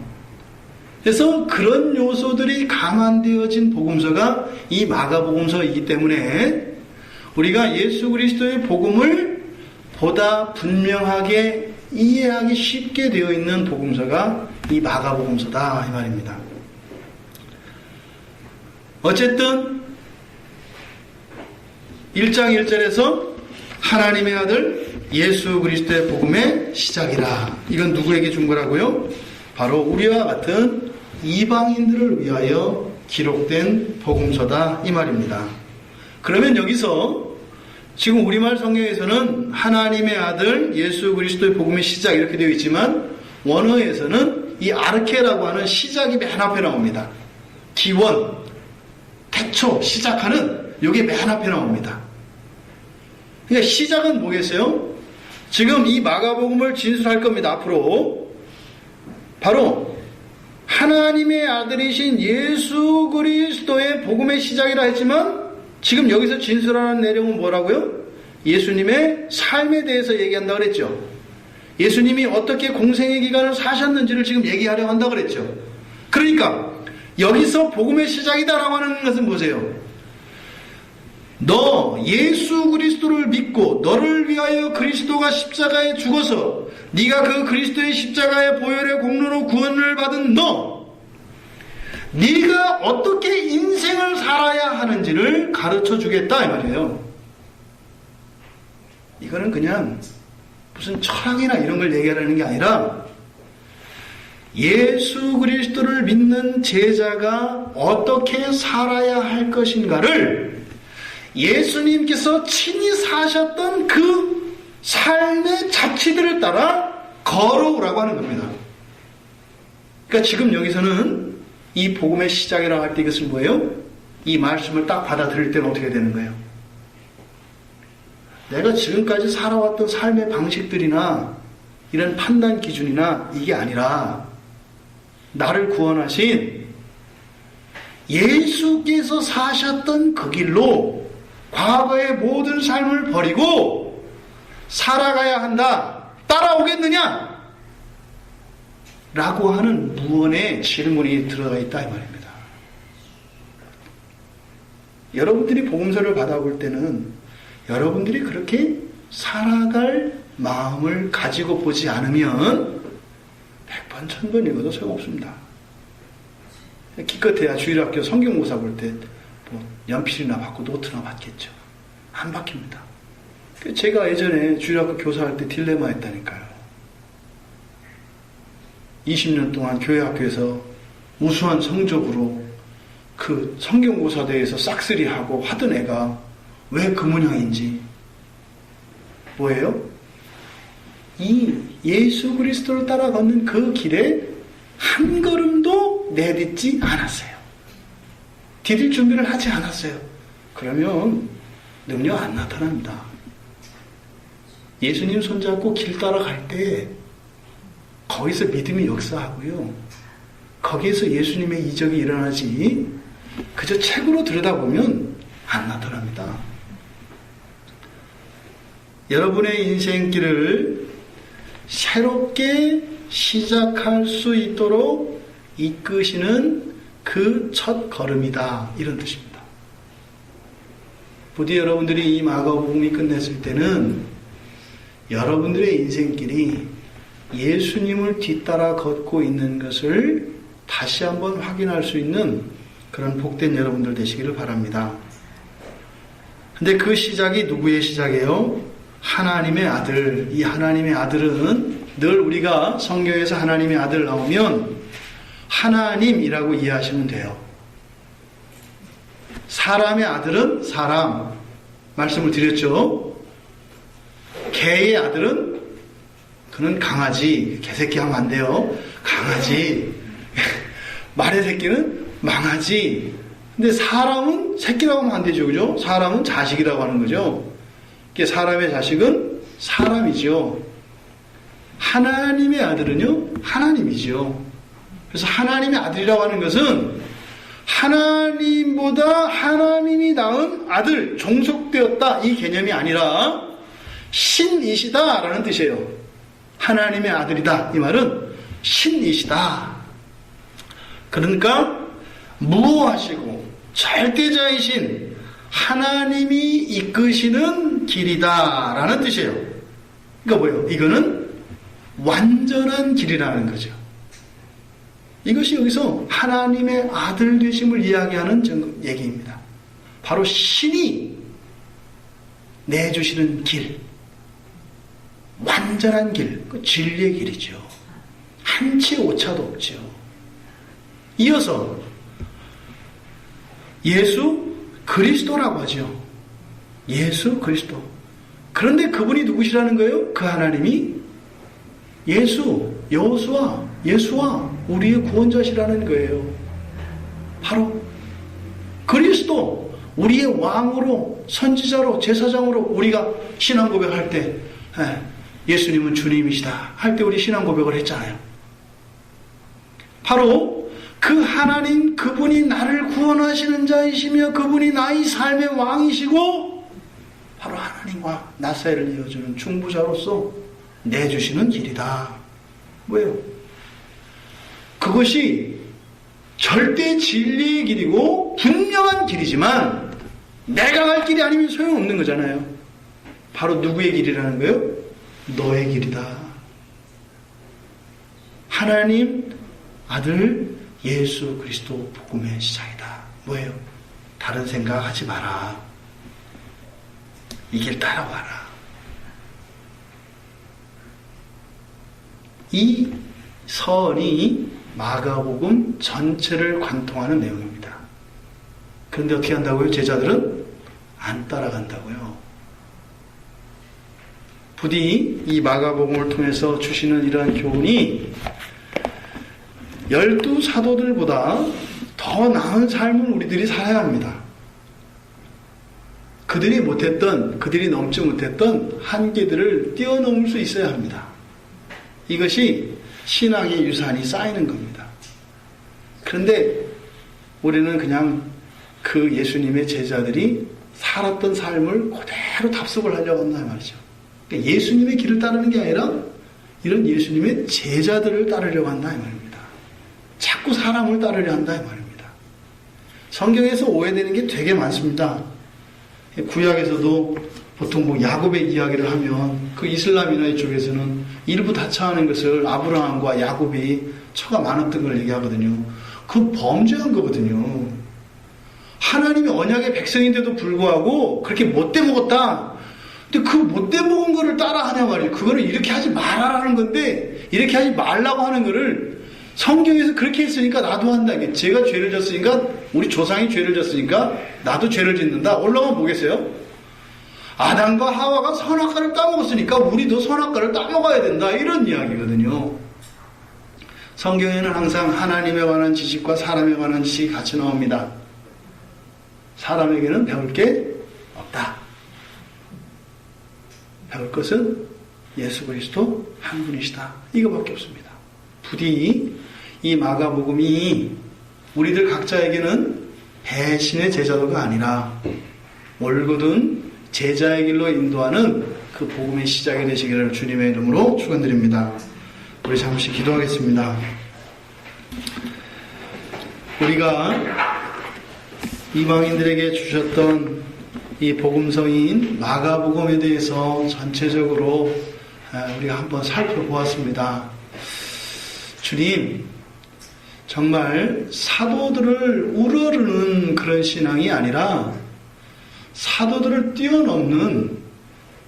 그래서 그런 요소들이 강화되어진 복음서가 이 마가복음서이기 때문에 우리가 예수 그리스도의 복음을 보다 분명하게 이해하기 쉽게 되어 있는 복음서가 이 마가복음서다 이 말입니다. 어쨌든 1장 1절에서 하나님의 아들 예수 그리스도의 복음의 시작이라. 이건 누구에게 준 거라고요? 바로 우리와 같은 이방인들을 위하여 기록된 복음서다 이 말입니다. 그러면 여기서 지금 우리말 성경에서는 하나님의 아들 예수 그리스도의 복음의 시작 이렇게 되어 있지만 원어에서는 이 아르케라고 하는 시작이 맨 앞에 나옵니다. 기원, 태초, 시작하는 이게 맨 앞에 나옵니다. 그러니까 시작은 뭐겠어요? 지금 이 마가복음을 진술할 겁니다. 앞으로 바로 하나님의 아들이신 예수 그리스도의 복음의 시작이라 했지만 지금 여기서 진술하는 내용은 뭐라고요? 예수님의 삶에 대해서 얘기한다고 그랬죠. 예수님이 어떻게 공생의 기간을 사셨는지를 지금 얘기하려고 한다고 그랬죠. 그러니까 여기서 복음의 시작이다라고 하는 것은 보세요. 너 예수 그리스도를 믿고 너를 위하여 그리스도가 십자가에 죽어서 네가 그 그리스도의 십자가의 보혈의 공로로 구원을 받은 네가 어떻게 인생을 살아야 하는지를 가르쳐 주겠다 이 말이에요. 이거는 그냥 무슨 철학이나 이런 걸 얘기하려는 게 아니라 예수 그리스도를 믿는 제자가 어떻게 살아야 할 것인가를 예수님께서 친히 사셨던 그 삶의 자취들을 따라 걸어오라고 하는 겁니다. 그러니까 지금 여기서는 이 복음의 시작이라고 할 때 이것은 뭐예요? 이 말씀을 딱 받아들일 때는 어떻게 되는 거예요? 내가 지금까지 살아왔던 삶의 방식들이나 이런 판단 기준이나 이게 아니라 나를 구원하신 예수께서 사셨던 그 길로 과거의 모든 삶을 버리고 살아가야 한다. 따라오겠느냐? 라고 하는 무언의 질문이 들어가 있다 이 말입니다. 여러분들이 복음서를 받아볼 때는 여러분들이 그렇게 살아갈 마음을 가지고 보지 않으면 100번 1000번 읽어도 소용없습니다. 기껏해야 주일학교 성경고사 볼 때 뭐 연필이나 받고 노트나 받겠죠. 안 받깁니다. 제가 예전에 주일학교 교사할 때 딜레마 했다니까요. 20년 동안 교회학교에서 우수한 성적으로 그 성경고사대회에서 싹쓸이하고 하던 애가 왜 그 모양인지 뭐예요? 이 예수 그리스도를 따라 걷는 그 길에 한 걸음도 내딛지 않았어요. 디딜 준비를 하지 않았어요. 그러면 능력 안 나타납니다. 예수님 손잡고 길 따라갈 때 거기서 믿음이 역사하고요. 거기에서 예수님의 이적이 일어나지 그저 책으로 들여다보면 안 나타납니다. 여러분의 인생길을 새롭게 시작할 수 있도록 이끄시는 그 첫 걸음이다. 이런 뜻입니다. 부디 여러분들이 이 마가복음이 끝냈을 때는 여러분들의 인생길이 예수님을 뒤따라 걷고 있는 것을 다시 한번 확인할 수 있는 그런 복된 여러분들 되시기를 바랍니다. 근데 그 시작이 누구의 시작이에요? 하나님의 아들. 이 하나님의 아들은 늘 우리가 성경에서 하나님의 아들 나오면 하나님이라고 이해하시면 돼요. 사람의 아들은 사람. 말씀을 드렸죠. 개의 아들은 그는 강아지. 개새끼 하면 안 돼요. 강아지. 말의 새끼는 망아지. 근데 사람은 새끼라고 하면 안 되죠. 그죠? 사람은 자식이라고 하는 거죠. 사람의 자식은 사람이죠. 하나님의 아들은요, 하나님이죠. 그래서 하나님의 아들이라고 하는 것은 하나님보다 하나님이 낳은 아들, 종속되었다 이 개념이 아니라 신이시다라는 뜻이에요. 하나님의 아들이다 이 말은 신이시다. 그러니까 무호하시고 절대자이신 하나님이 이끄시는 길이다라는 뜻이에요. 그러니까 뭐예요? 이거는 완전한 길이라는 거죠. 이것이 여기서 하나님의 아들 되심을 이야기하는 얘기입니다. 바로 신이 내주시는 길, 완전한 길, 그 진리의 길이죠. 한치 오차도 없죠. 이어서 예수 그리스도라고 하죠. 예수 그리스도. 그런데 그분이 누구시라는 거예요? 그 하나님이 예수, 여호수아, 예수와 우리의 구원자시라는 거예요. 바로 그리스도, 우리의 왕으로, 선지자로, 제사장으로 우리가 신앙 고백할 때 예수님은 주님이시다 할 때 우리 신앙 고백을 했잖아요. 바로 그 하나님, 그분이 나를 구원하시는 자이시며 그분이 나의 삶의 왕이시고 바로 하나님과 나 사이를 이어주는 중보자로서 내주시는 길이다. 뭐예요? 그것이 절대 진리의 길이고 분명한 길이지만 내가 갈 길이 아니면 소용없는 거잖아요. 바로 누구의 길이라는 거예요? 너의 길이다. 하나님 아들 예수 그리스도 복음의 시작이다. 뭐예요? 다른 생각하지 마라. 이 길 따라와라. 이 서언이 마가복음 전체를 관통하는 내용입니다. 그런데 어떻게 한다고요? 제자들은 안 따라간다고요. 부디 이 마가복음을 통해서 주시는 이러한 교훈이 12사도들보다 더 나은 삶을 우리들이 살아야 합니다. 그들이 넘지 못했던 한계들을 뛰어넘을 수 있어야 합니다. 이것이 신앙의 유산이 쌓이는 겁니다. 그런데 우리는 그냥 그 예수님의 제자들이 살았던 삶을 그대로 답습을 하려고 한다 말이죠. 그러니까 예수님의 길을 따르는 게 아니라 이런 예수님의 제자들을 따르려고 한다 이 말입니다. 자꾸 사람을 따르려 한다 이 말입니다. 성경에서 오해되는 게 되게 많습니다. 구약에서도 보통 뭐 야곱의 이야기를 하면 그 이슬람이나 이쪽에서는 일부 다처하는 것을 아브라함과 야곱이 처가 많았던 걸 얘기하거든요. 그건 범죄한 거거든요. 하나님의 언약의 백성인데도 불구하고 그렇게 못돼 먹었다. 근데 그 못돼 먹은 거를 따라하냐 말이에요. 그거는 이렇게 하지 말라는 건데 이렇게 하지 말라고 하는 거를 성경에서 그렇게 했으니까 나도 한다. 제가 죄를 졌으니까 우리 조상이 죄를 졌으니까 나도 죄를 짓는다. 올라가 보겠어요? 아담과 하와가 선악과를 따먹었으니까 우리도 선악과를 따먹어야 된다. 이런 이야기거든요. 성경에는 항상 하나님에 관한 지식과 사람에 관한 지식이 같이 나옵니다. 사람에게는 배울 게 없다. 배울 것은 예수 그리스도 한 분이시다. 이거밖에 없습니다. 부디 이 마가복음이 우리들 각자에게는 배신의 제자도가 아니라 올곧은 제자의 길로 인도하는 그 복음의 시작이 되시기를 주님의 이름으로 축원드립니다. 우리 잠시 기도하겠습니다. 우리가 이방인들에게 주셨던 이 복음서인 마가복음에 대해서 전체적으로 우리가 한번 살펴보았습니다. 주님, 정말 사도들을 우러르는 그런 신앙이 아니라 사도들을 뛰어넘는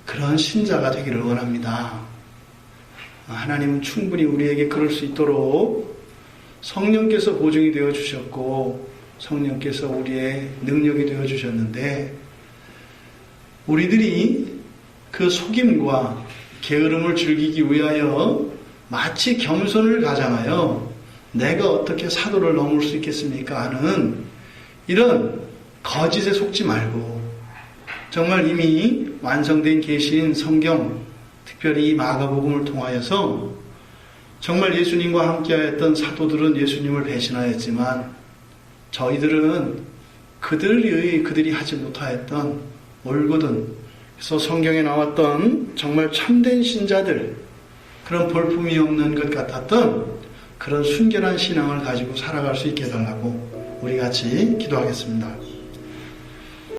그런 신자가 되기를 원합니다. 하나님은 충분히 우리에게 그럴 수 있도록 성령께서 보증이 되어 주셨고 성령께서 우리의 능력이 되어 주셨는데 우리들이 그 속임과 게으름을 즐기기 위하여 마치 겸손을 가장하여 내가 어떻게 사도를 넘을 수 있겠습니까 하는 이런 거짓에 속지 말고 정말 이미 완성된 계신 성경, 특별히 이 마가복음을 통하여서 정말 예수님과 함께하였던 사도들은 예수님을 배신하였지만 저희들은 그들이 하지 못하였던 올곧은 그래서 성경에 나왔던 정말 참된 신자들, 그런 볼품이 없는 것 같았던 그런 순결한 신앙을 가지고 살아갈 수 있게 해달라고 우리 같이 기도하겠습니다.